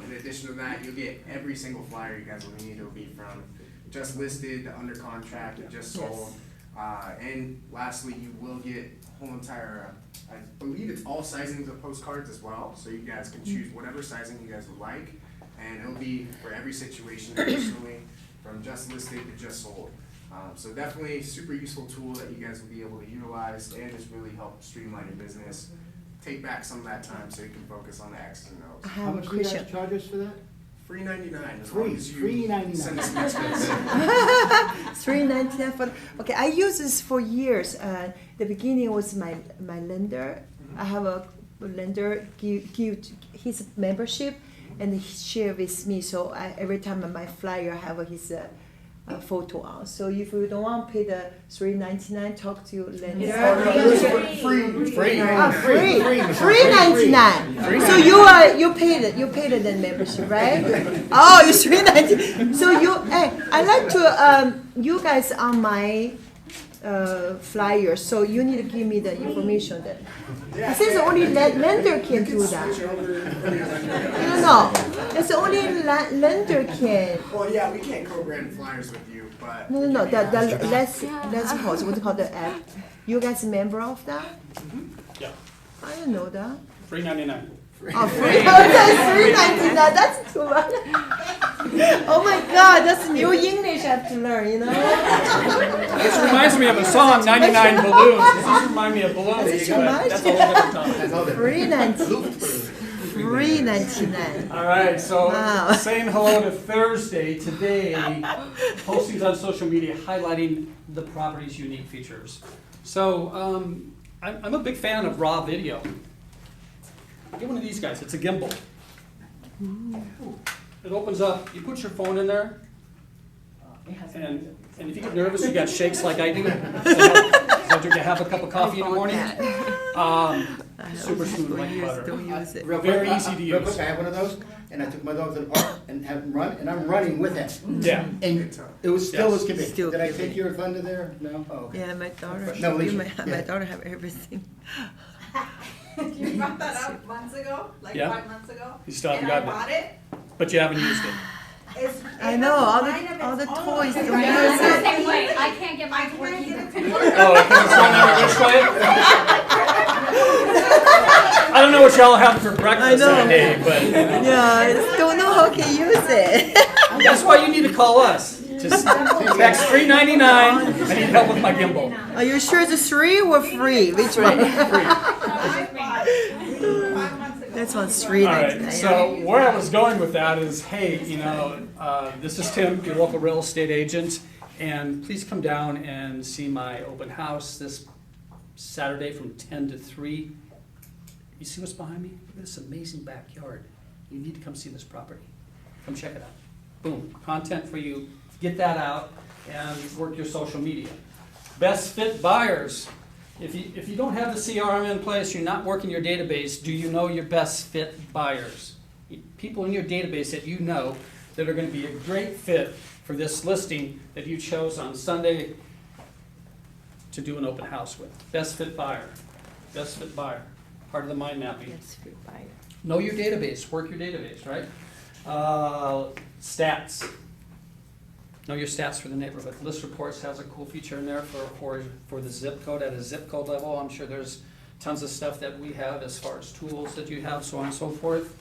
[SPEAKER 9] In addition to that, you'll get every single flyer you guys will need. It'll be from just listed to under contract to just sold. And lastly, you will get a whole entire, I believe it's all sizings of postcards as well, so you guys can choose whatever sizing you guys would like, and it'll be for every situation additionally, from just listed to just sold. So definitely a super useful tool that you guys will be able to utilize and just really help streamline your business, take back some of that time so you can focus on the X's and O's.
[SPEAKER 4] I
[SPEAKER 1] How
[SPEAKER 4] have a
[SPEAKER 1] much do you
[SPEAKER 4] question.
[SPEAKER 1] guys charge us for that?
[SPEAKER 9] Free 99 as
[SPEAKER 1] Free,
[SPEAKER 9] long as you
[SPEAKER 1] free 99.
[SPEAKER 9] send us an expense.
[SPEAKER 4] $3.99 for. Okay, I use this for years. The beginning was my lender. I have a lender give his membership, and he share with me. So every time on my flyer I have his photo on. So if you don't want to pay the $3.99, talk to your lender.
[SPEAKER 8] Free.
[SPEAKER 4] $3.99. So you paid the membership, right? Oh, you $3.99. So I like to you guys on my flyer. So you need to give me the information then. It says only lender can do that. No. It's only lender can.
[SPEAKER 9] Well, yeah, we can't co-brand flyers with you, but.
[SPEAKER 4] No. Let's pause. What do you call the app? You guys member of that?
[SPEAKER 8] Yeah.
[SPEAKER 4] I didn't know that.
[SPEAKER 8] $3.99.
[SPEAKER 4] Oh, free. $3.99. That's too much. Oh my God, that's new English I have to learn. You know.
[SPEAKER 8] This reminds me of a song, 99 Balloons. Does this remind me of balloons?
[SPEAKER 4] That's too much.
[SPEAKER 8] That's a whole different topic.
[SPEAKER 4] $3.99. $3.99.
[SPEAKER 8] All right, so
[SPEAKER 4] Wow.
[SPEAKER 8] saying hello to Thursday, today, postings on social media highlighting the property's unique features. So I'm a big fan of raw video. Get one of these guys, it's a gimbal. It opens up, you put your phone in there, and if you get nervous, you got shakes like I do. So do you have a cup of coffee in the morning? Super smooth like butter.
[SPEAKER 4] Don't use it.
[SPEAKER 1] Real
[SPEAKER 8] Very
[SPEAKER 1] quick,
[SPEAKER 8] easy to
[SPEAKER 1] Real
[SPEAKER 8] use.
[SPEAKER 1] quick, I have one of those, and I took my dog to the park and had him run, and I'm running with him.
[SPEAKER 8] Yeah.
[SPEAKER 1] And it was still
[SPEAKER 8] Yes.
[SPEAKER 1] as can be.
[SPEAKER 4] Still
[SPEAKER 1] Did I
[SPEAKER 4] can
[SPEAKER 1] take
[SPEAKER 4] be.
[SPEAKER 1] your thunder there? No? Oh, okay.
[SPEAKER 4] Yeah, my daughter.
[SPEAKER 1] No,
[SPEAKER 4] you
[SPEAKER 1] Alicia,
[SPEAKER 4] my
[SPEAKER 1] yeah.
[SPEAKER 4] daughter have everything.
[SPEAKER 11] You brought that up months ago, like
[SPEAKER 8] Yeah.
[SPEAKER 11] 5 months ago.
[SPEAKER 8] You still haven't
[SPEAKER 11] And I
[SPEAKER 8] gotten it.
[SPEAKER 11] bought it.
[SPEAKER 8] But you haven't used it.
[SPEAKER 4] I know, all the toys, don't use it.
[SPEAKER 11] Same way.
[SPEAKER 10] I can't get
[SPEAKER 11] I
[SPEAKER 10] mine to work
[SPEAKER 11] can't get
[SPEAKER 10] either.
[SPEAKER 11] it to work.
[SPEAKER 8] Oh, because it's running every which way? I don't know what y'all have for breakfast
[SPEAKER 4] I know.
[SPEAKER 8] that day, but
[SPEAKER 4] Yeah, I just don't know how to use it.
[SPEAKER 8] that's why you need to call us. Just text $3.99. I need help with my gimbal.
[SPEAKER 4] Are you sure it's 3 or free? Which one?
[SPEAKER 11] I bought it 5 months ago.
[SPEAKER 4] This one's
[SPEAKER 8] All
[SPEAKER 4] $3.99.
[SPEAKER 8] right, so where I was going with that is, hey, you know, this is Tim, your local real estate agent, and please come down and see my open house this Saturday from 10 to 3. You see what's behind me? Look at this amazing backyard. You need to come see this property. Come check it out. Boom, content for you. Get that out and work your social media. Best fit buyers. If you don't have the CRM in place, you're not working your database, do you know your best fit buyers? People in your database that you know that are going to be a great fit for this listing that you chose on Sunday to do an open house with. Best fit buyer. Best fit buyer. Part of the mind mapping.
[SPEAKER 4] That's good buyer.
[SPEAKER 8] Know your database, work your database, right? Stats. Know your stats for the neighborhood. List reports has a cool feature in there for the zip code at a zip code level. I'm sure there's tons of stuff that we have as far as tools that you have, so on and so forth.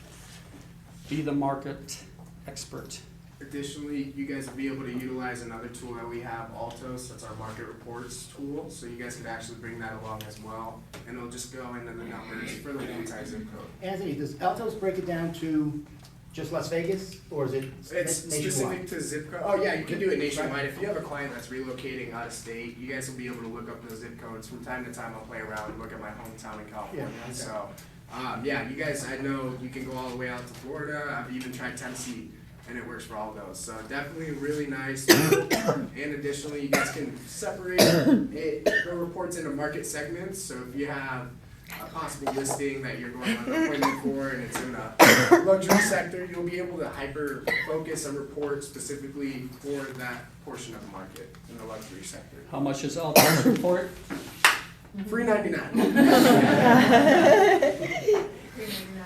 [SPEAKER 8] Be the market expert.
[SPEAKER 9] Additionally, you guys will be able to utilize another tool that we have, Altos, that's our market reports tool, so you guys could actually bring that along as well, and it'll just go into the numbers for the multi-zip code.
[SPEAKER 1] Anthony, does Altos break it down to just Las Vegas, or is it
[SPEAKER 9] It's
[SPEAKER 1] nationwide?
[SPEAKER 9] specific to zip code. Oh yeah, you can do it nationwide. If you have a client that's relocating out of state, you guys will be able to look up those zip codes. From time to time, I'll play around and look at my hometown in California.
[SPEAKER 1] Yeah, okay.
[SPEAKER 9] So, yeah, you guys, I know you can go all the way out to Florida. I've even tried Tennessee, and it works for all those. So definitely really nice. And additionally, you guys can separate the reports into market segments. So if you have a possible listing that you're going on an appointment for and it's in the luxury sector, you'll be able to hyper focus a report specifically for that portion of the market in the luxury sector.
[SPEAKER 8] How much is Altos report?
[SPEAKER 9] $3.99.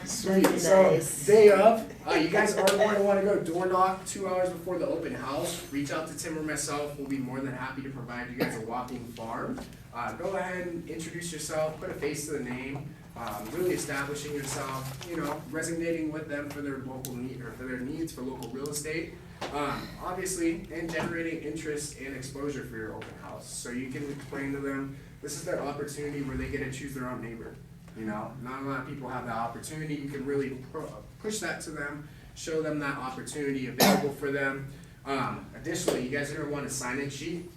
[SPEAKER 9] Sweet.
[SPEAKER 4] That's
[SPEAKER 9] So
[SPEAKER 4] nice.
[SPEAKER 9] day of, you guys are going to want to go door knock 2 hours before the open house. Reach out to Tim or myself. We'll be more than happy to provide you guys a walking farm. Go ahead and introduce yourself, put a face to the name, really establishing yourself, you know, resonating with them for their local need or for their needs for local real estate. Obviously, and generating interest and exposure for your open house. So you can explain to them this is their opportunity where they get to choose their own neighbor. You know, not a lot of people have that opportunity. You can really push that to them, show them that opportunity available for them. Additionally, you guys are going to want a sign-in sheet.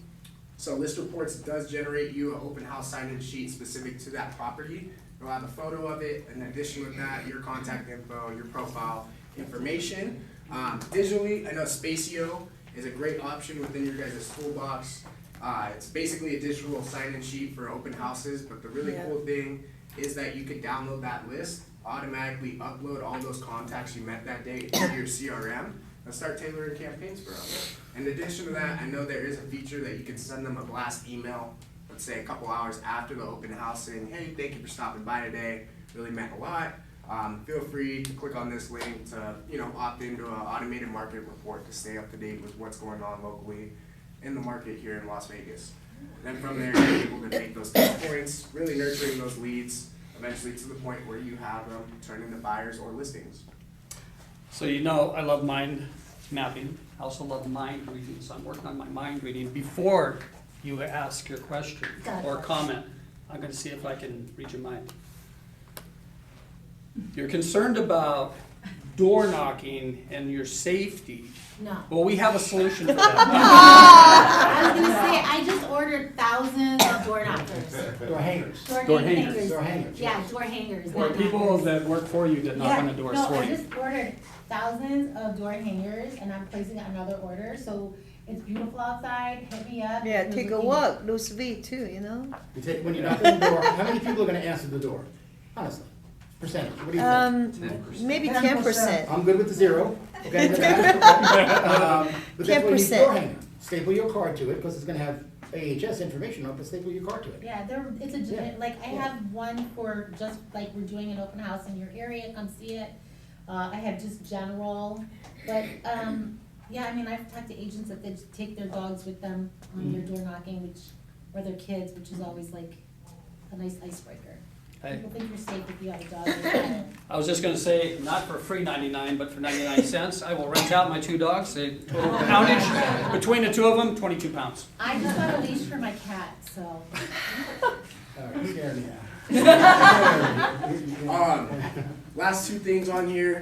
[SPEAKER 9] So List Reports does generate you an open house sign-in sheet specific to that property. You'll have a photo of it. In addition with that, your contact info, your profile information. Digitally, I know Spacio is a great option within your guys' toolbox. It's basically a digital sign-in sheet for open houses, but the really cool thing is that you could download that list, automatically upload all those contacts you met that day into your CRM, and start tailoring campaigns for them. In addition to that, I know there is a feature that you can send them a blast email, let's say a couple hours after the open house saying, hey, thank you for stopping by today, really meant a lot. Feel free to click on this link to, you know, opt into an automated market report to stay up to date with what's going on locally in the market here in Las Vegas. Then from there, you're able to make those touch points, really nurturing those leads, eventually to the point where you have them turn into buyers or listings.
[SPEAKER 8] So you know I love mind mapping. I also love mind reading, so I'm working on my mind reading. Before you ask your question or comment, I'm going to see if I can read your mind. You're concerned about door knocking and your safety.
[SPEAKER 12] No.
[SPEAKER 8] Well, we have a solution for that.
[SPEAKER 12] I was gonna say, I just ordered thousands of door knockers.
[SPEAKER 1] Door hangers.
[SPEAKER 8] Door hangers.
[SPEAKER 1] Door hangers.
[SPEAKER 12] Yeah, door hangers.
[SPEAKER 8] Or
[SPEAKER 12] not
[SPEAKER 8] people
[SPEAKER 12] knockers.
[SPEAKER 8] that work for you that knock on the doors
[SPEAKER 12] No,
[SPEAKER 8] for
[SPEAKER 12] I
[SPEAKER 8] you.
[SPEAKER 12] just ordered thousands of door hangers and I'm placing another order, so it's beautiful outside, hit me up.
[SPEAKER 4] Yeah,
[SPEAKER 12] We're
[SPEAKER 4] take a
[SPEAKER 12] looking-
[SPEAKER 4] walk, lose weight too, you know?
[SPEAKER 1] You take, when you knock on the door, how many people are gonna answer the door? Honestly, percentage, what do you think?
[SPEAKER 4] Maybe 10%.
[SPEAKER 1] I'm good with the 0, okay? But that's when you
[SPEAKER 4] 10%.
[SPEAKER 1] door hanger. Staple your card to it, because it's gonna have AHS information on it, but staple your card to it.
[SPEAKER 12] Yeah, it's
[SPEAKER 1] Yeah.
[SPEAKER 12] like, I have one for just, like, we're doing an open house in your area, come see it. I have just general, but, yeah, I mean, I've talked to agents that they just take their dogs with them on their door knocking, or their kids, which is always like a nice icebreaker.
[SPEAKER 8] Hey.
[SPEAKER 12] People think you're safe if you have a dog with you.
[SPEAKER 8] I was just gonna say, not for free 99, but for 99 cents, I will rent out my 2 dogs, a total poundage between the 2 of them, 22 pounds.
[SPEAKER 12] I just got a leash for my cat, so.
[SPEAKER 1] All right, scare me now.
[SPEAKER 9] Last 2 things on here.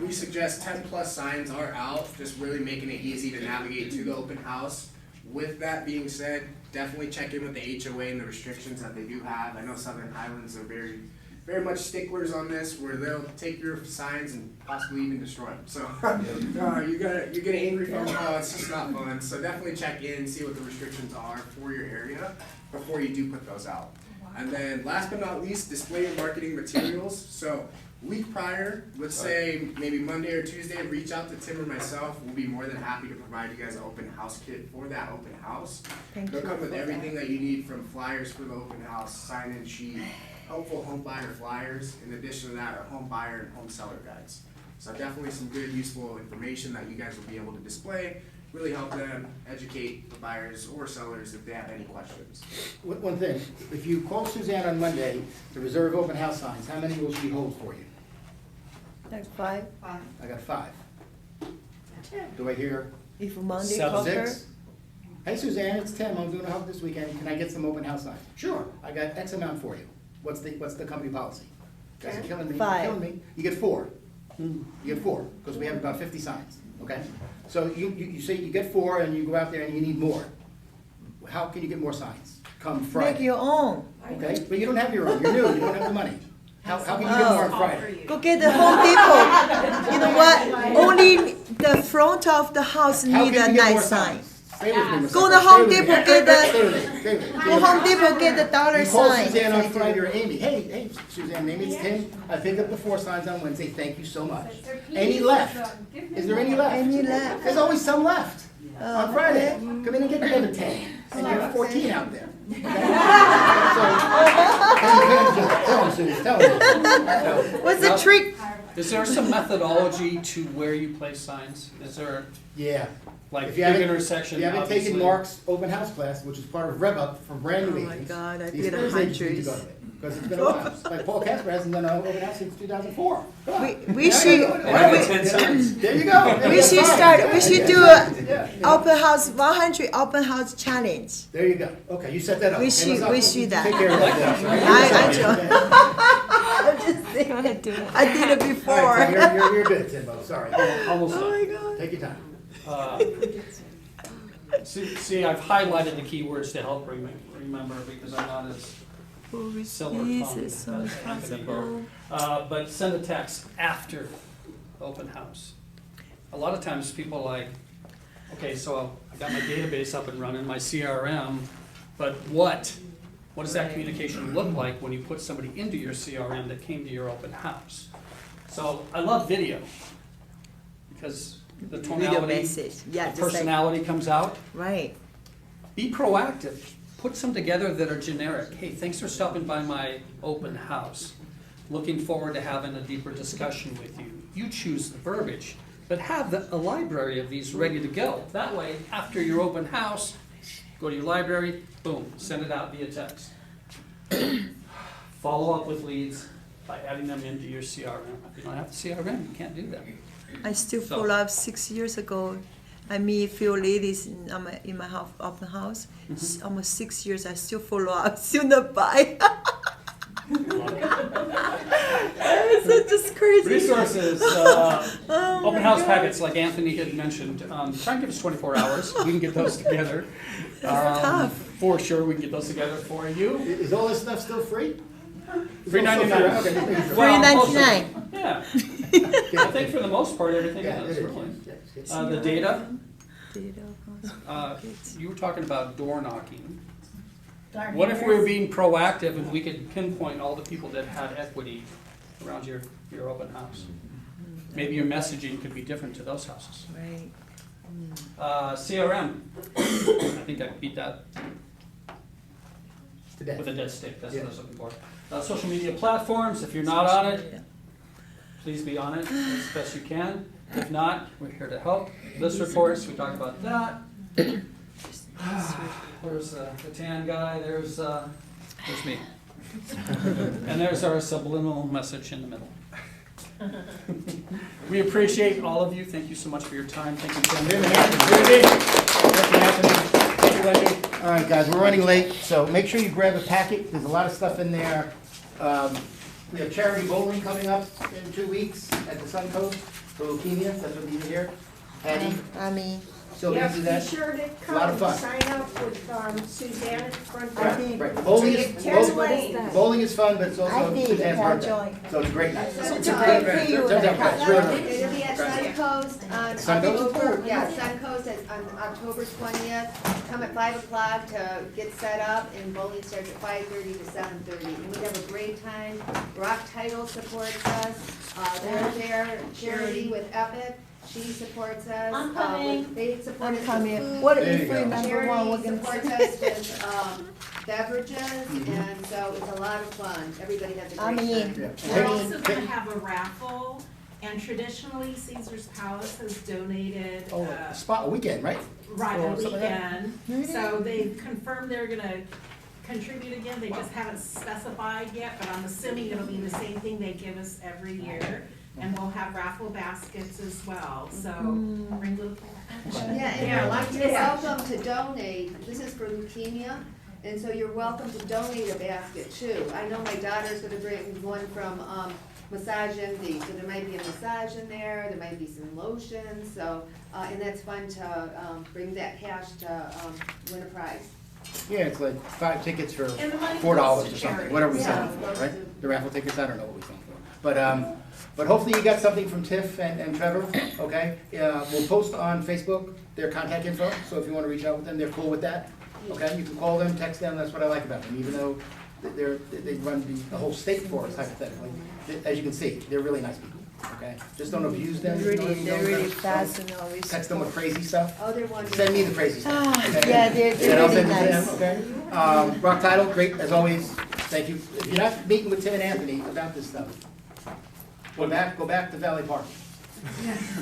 [SPEAKER 9] We suggest 10+ signs are out, just really making it easy to navigate to the open house. With that being said, definitely check in with the HOA and the restrictions that they do have. I know Southern Highlands are very, very much sticklers on this, where they'll take your signs and possibly even destroy them. So you get an angry phone call. It's just not fun. So definitely check in, see what the restrictions are for your area before you do put those out. And then last but not least, display your marketing materials. So week prior, let's say maybe Monday or Tuesday, reach out to Tim or myself. We'll be more than happy to provide you guys an open house kit for that open house.
[SPEAKER 4] Thank
[SPEAKER 9] They'll
[SPEAKER 4] you
[SPEAKER 9] come with
[SPEAKER 4] for
[SPEAKER 9] everything that you need, from flyers for the open house, sign-in sheet, helpful home buyer flyers. In addition to that, our home buyer and home seller guides. So definitely some good, useful information that you guys will be able to display. Really help them educate the buyers or sellers if they have any questions.
[SPEAKER 1] One thing, if you call Suzanne on Monday to reserve open house signs, how many will she hold for you?
[SPEAKER 4] Like 5,
[SPEAKER 1] I got 5. Do I hear
[SPEAKER 4] if Monday
[SPEAKER 8] 7,
[SPEAKER 4] cover.
[SPEAKER 1] 6? Hey Suzanne, it's Tim, I'm doing a help this weekend, can I get some open house signs? Sure, I got X amount for you. What's the company policy? You guys are killing me, you're
[SPEAKER 4] 5.
[SPEAKER 1] killing me. You get 4. You get 4, because we have about 50 signs, okay? So you say you get 4 and you go out there and you need more. How can you get more signs? Come Friday.
[SPEAKER 4] Make your own.
[SPEAKER 1] Okay, but you don't have your own, you're new, you don't have the money. How can you get more on Friday?
[SPEAKER 4] Go get the Home Depot. You know what? Only the front of the house
[SPEAKER 1] How
[SPEAKER 4] need
[SPEAKER 1] can
[SPEAKER 4] a
[SPEAKER 1] you get more
[SPEAKER 4] nice sign.
[SPEAKER 1] signs? Stay with me, Miss
[SPEAKER 4] Go to
[SPEAKER 1] Sucker,
[SPEAKER 4] Home
[SPEAKER 1] stay with me.
[SPEAKER 4] Depot, get the-
[SPEAKER 1] Stay with me, stay with me.
[SPEAKER 4] Go Home Depot, get the dollar
[SPEAKER 1] You call
[SPEAKER 4] sign.
[SPEAKER 1] Suzanne on Friday or Amy, hey, Suzanne, Amy, it's Tim, I picked up the 4 signs on Wednesday, thank you so much. Any left? Is there any left?
[SPEAKER 4] Any left?
[SPEAKER 1] There's always some left.
[SPEAKER 4] Oh,
[SPEAKER 1] On Friday,
[SPEAKER 4] okay.
[SPEAKER 1] come in and get the other 10, and you have 14 out there. Tell them, Susan, tell them.
[SPEAKER 4] What's the trick?
[SPEAKER 8] Is there some methodology to where you place signs? Is there,
[SPEAKER 1] Yeah.
[SPEAKER 8] like,
[SPEAKER 1] If
[SPEAKER 8] big
[SPEAKER 1] you haven't-
[SPEAKER 8] intersection,
[SPEAKER 1] If you haven't taken
[SPEAKER 8] obviously?
[SPEAKER 1] Mark's open house class, which is part of Rev Up for brand new
[SPEAKER 4] Oh my
[SPEAKER 1] agents.
[SPEAKER 4] God, I
[SPEAKER 1] these
[SPEAKER 4] did
[SPEAKER 1] first agents need to
[SPEAKER 4] 100s.
[SPEAKER 1] go to it, because it's been a while. Like Paul Casper hasn't done an open house since 2004. Come on.
[SPEAKER 4] We
[SPEAKER 1] Yeah,
[SPEAKER 4] should-
[SPEAKER 1] I know it.
[SPEAKER 3] And I got 10 signs.
[SPEAKER 1] There you go.
[SPEAKER 4] We should start, we should do a open house, 100 open house challenge.
[SPEAKER 1] There you go. Okay, you set that up.
[SPEAKER 4] We
[SPEAKER 1] Okay,
[SPEAKER 4] should-
[SPEAKER 1] let's
[SPEAKER 4] we
[SPEAKER 1] not-
[SPEAKER 4] should that.
[SPEAKER 1] Take care of that.
[SPEAKER 4] I joke. I'm just saying. I did it
[SPEAKER 1] All
[SPEAKER 4] before.
[SPEAKER 1] right, Tim, you're good, Timbo, sorry.
[SPEAKER 8] Almost
[SPEAKER 4] Oh
[SPEAKER 8] done.
[SPEAKER 4] my God.
[SPEAKER 1] Take your time.
[SPEAKER 8] See, I've highlighted the keywords to help remember, because I'm not as silver
[SPEAKER 4] This
[SPEAKER 8] tongued
[SPEAKER 4] is so
[SPEAKER 8] as Anthony here.
[SPEAKER 4] impossible.
[SPEAKER 8] But send a text after open house. A lot of times people like, okay, so I got my database up and running, my CRM, but what does that communication look like when you put somebody into your CRM that came to your open house? So I love video, because the
[SPEAKER 4] Video
[SPEAKER 8] tonality,
[SPEAKER 4] message, yeah,
[SPEAKER 8] the
[SPEAKER 4] just like,
[SPEAKER 8] personality comes out.
[SPEAKER 4] right.
[SPEAKER 8] Be proactive. Put some together that are generic. Hey, thanks for stopping by my open house. Looking forward to having a deeper discussion with you. You choose the verbiage, but have a library of these ready to go. That way, after your open house, go to your library, boom, send it out via text. Follow up with leads by adding them into your CRM. If you don't have the CRM, you can't do that.
[SPEAKER 4] I still
[SPEAKER 8] So-
[SPEAKER 4] follow up 6 years ago. I meet a few ladies in my house, open house. Almost 6 years, I still follow up, still not buy. That's just crazy.
[SPEAKER 8] Resources,
[SPEAKER 4] Oh
[SPEAKER 8] open
[SPEAKER 4] my
[SPEAKER 8] house
[SPEAKER 4] God.
[SPEAKER 8] packets, like Anthony had mentioned. Try and give us 24 hours. We can get those together.
[SPEAKER 4] tough.
[SPEAKER 8] For sure, we can get those together for you.
[SPEAKER 1] Is all this stuff still free?
[SPEAKER 8] $3.99.
[SPEAKER 1] Okay, just making sure.
[SPEAKER 4] $3.99.
[SPEAKER 8] Yeah. I think for the most part, everything
[SPEAKER 1] Yeah,
[SPEAKER 8] is
[SPEAKER 1] it
[SPEAKER 8] really.
[SPEAKER 1] is.
[SPEAKER 8] The data,
[SPEAKER 4] Data.
[SPEAKER 8] you were talking about door knocking.
[SPEAKER 12] Darn
[SPEAKER 8] What if we were
[SPEAKER 12] hammers.
[SPEAKER 8] being proactive and we could pinpoint all the people that had equity around your open house? Maybe your messaging could be different to those houses.
[SPEAKER 4] Right.
[SPEAKER 8] CRM, I think I beat that
[SPEAKER 1] Today.
[SPEAKER 8] with a dead stick, that's
[SPEAKER 1] Yeah.
[SPEAKER 8] what I was looking for. Social media platforms, if you're not on it, please be on it as best you can. If not, we're here to help. List reports, we talked about that. There's the tan guy, there's me. And there's our subliminal message in the middle. We appreciate all of you. Thank you so much for your time. Thank you, Tim. Thank you, Anthony. Thank you, Wendy.
[SPEAKER 1] All right, guys, we're running late, so make sure you grab a packet. There's a lot of stuff in there. We have charity bowling coming up in 2 weeks at the Suncoast for leukemia. That's what we do here. Patty, Sylvia,
[SPEAKER 11] Yes,
[SPEAKER 1] do
[SPEAKER 11] be
[SPEAKER 1] that.
[SPEAKER 11] sure to
[SPEAKER 1] A lot of
[SPEAKER 11] come,
[SPEAKER 1] fun.
[SPEAKER 11] sign up with Suzanne at the front
[SPEAKER 1] Right,
[SPEAKER 11] desk.
[SPEAKER 1] right. Bowling is,
[SPEAKER 11] Terry Lane.
[SPEAKER 1] bowling is fun, but it's also
[SPEAKER 4] I did,
[SPEAKER 1] Suzanne's
[SPEAKER 4] I
[SPEAKER 1] birthday.
[SPEAKER 4] joined.
[SPEAKER 1] So it's a great night.
[SPEAKER 4] It's a great for you.
[SPEAKER 1] Turns out great. It's really good.
[SPEAKER 10] It'll be at Suncoast on
[SPEAKER 1] Suncoast?
[SPEAKER 10] October, yeah, Suncoast on October 20th. Come at 5 o'clock to get set up, and bowling starts at 5:30 to 7:30. And we have a great time. Rock Title supports us. They're there, charity with Epic. She supports us.
[SPEAKER 12] I'm coming.
[SPEAKER 10] They support
[SPEAKER 4] I'm
[SPEAKER 10] us with
[SPEAKER 4] coming.
[SPEAKER 10] food.
[SPEAKER 4] What
[SPEAKER 1] There
[SPEAKER 4] if
[SPEAKER 1] you
[SPEAKER 4] we
[SPEAKER 1] go.
[SPEAKER 4] number one, we're
[SPEAKER 10] Charity
[SPEAKER 4] gonna.
[SPEAKER 10] supports us with beverages, and so it's a lot of fun. Everybody has a great
[SPEAKER 4] I'm
[SPEAKER 10] time.
[SPEAKER 4] in.
[SPEAKER 1] Yeah.
[SPEAKER 2] We're
[SPEAKER 4] I
[SPEAKER 2] also
[SPEAKER 4] mean-
[SPEAKER 2] gonna have a raffle, and traditionally Caesar's Palace has donated,
[SPEAKER 1] Oh, a spot, a weekend, right?
[SPEAKER 2] right,
[SPEAKER 1] Or
[SPEAKER 2] a
[SPEAKER 1] something like that?
[SPEAKER 2] weekend. So they've confirmed they're gonna contribute again, they just haven't specified yet, but I'm assuming it'll be the same thing they give us every year. And we'll have raffle baskets as well, so bring little.
[SPEAKER 10] Yeah, and you're welcome to donate, this is for leukemia, and so you're welcome to donate a basket too. I know my daughter's gonna bring one from Massage MD, so there might be a massage in there might be some lotion, so, and that's fun to bring that cash to win a prize.
[SPEAKER 1] Yeah, it's like 5 tickets for
[SPEAKER 2] And the money
[SPEAKER 1] $4
[SPEAKER 2] goes
[SPEAKER 1] or
[SPEAKER 2] to
[SPEAKER 1] something,
[SPEAKER 2] charity.
[SPEAKER 1] whatever we
[SPEAKER 10] Yeah,
[SPEAKER 1] sell them
[SPEAKER 10] goes
[SPEAKER 1] for, right?
[SPEAKER 10] to-
[SPEAKER 1] The raffle tickets, I don't know what we sell them for. But hopefully you got something from Tiff and Trevor, okay? We'll post on Facebook their contact info, so if you wanna reach out with them, they're cool with that, okay? You can call them, text them, that's what I like about them, even though they run the whole state for us hypothetically. As you can see, they're really nice people, okay? Just don't abuse them. you know what I mean?
[SPEAKER 4] They're really
[SPEAKER 1] Don't
[SPEAKER 4] fast and always.
[SPEAKER 1] Text them with crazy stuff.
[SPEAKER 10] Oh, they're wonderful.
[SPEAKER 1] Send me the crazy stuff.
[SPEAKER 4] Ah,
[SPEAKER 1] okay?
[SPEAKER 4] yeah, they're
[SPEAKER 1] And I'll
[SPEAKER 4] really
[SPEAKER 1] send it to them,
[SPEAKER 4] nice.
[SPEAKER 1] okay? Rock Title, great as always. Thank you. If you're not meeting with Tim and Anthony about this stuff, go back to Valley Park. I'm serious.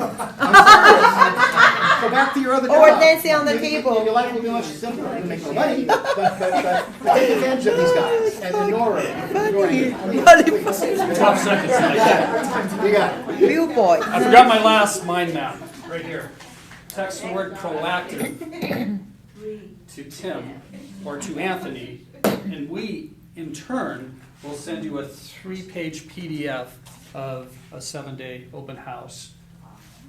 [SPEAKER 1] Go back to your other job.
[SPEAKER 4] Or dancing on the table.
[SPEAKER 1] Your life will be much simpler. You'll make no money, but take advantage of these guys. And Nora.
[SPEAKER 8] Top seconds.
[SPEAKER 1] You got it.
[SPEAKER 4] Bill boy.
[SPEAKER 8] I forgot my last mind map, right here. Text the word proactive to Tim or to Anthony, and we, in turn, will send you a 3-page PDF of a 7-day open house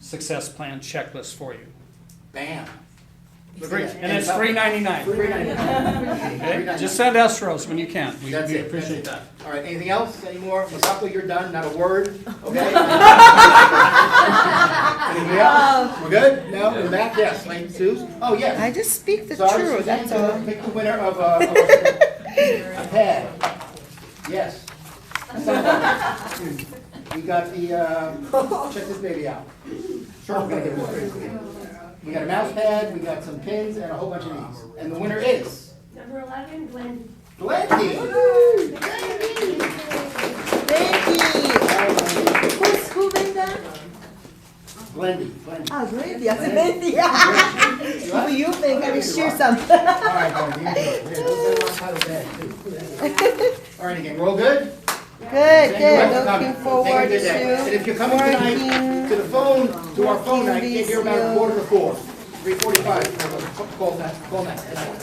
[SPEAKER 8] success plan checklist for you.
[SPEAKER 1] Bam. Look
[SPEAKER 8] Free,
[SPEAKER 1] at that.
[SPEAKER 8] and it's $3.99.
[SPEAKER 1] $3.99.
[SPEAKER 8] Okay? Just send Astros when you can. We
[SPEAKER 1] That's it.
[SPEAKER 8] appreciate
[SPEAKER 1] That's
[SPEAKER 8] that.
[SPEAKER 1] it. All right, anything else? Any more? Masako, you're done, not a word, okay? Anything else? We're good? No, we're back? Yes, like Suze? Oh, yes.
[SPEAKER 4] I just speak the
[SPEAKER 1] Sorry,
[SPEAKER 4] truth,
[SPEAKER 1] Suzanne,
[SPEAKER 4] that's all.
[SPEAKER 1] pick the winner of a pad. Yes. We got the, check this baby out. Sure, we're gonna get one. We got a mouse pad, we got some pins, and a whole bunch of these. And the winner is
[SPEAKER 11] Number 11, Glenn.
[SPEAKER 1] Glendy.
[SPEAKER 4] Thank you. Who made that?
[SPEAKER 1] Glendy.
[SPEAKER 4] Ah, great, yes, Glendy. Who you think? I will share some.
[SPEAKER 1] All right, Glendy. Here, those are my title bag, too. All right, again, we're all good?
[SPEAKER 4] Good,
[SPEAKER 1] Thank you
[SPEAKER 4] good,
[SPEAKER 1] for coming.
[SPEAKER 4] looking forward
[SPEAKER 1] Thank you, good day. And if you're coming tonight to the phone, to our phone night, get here about 3:45. 3:45. Call that tonight.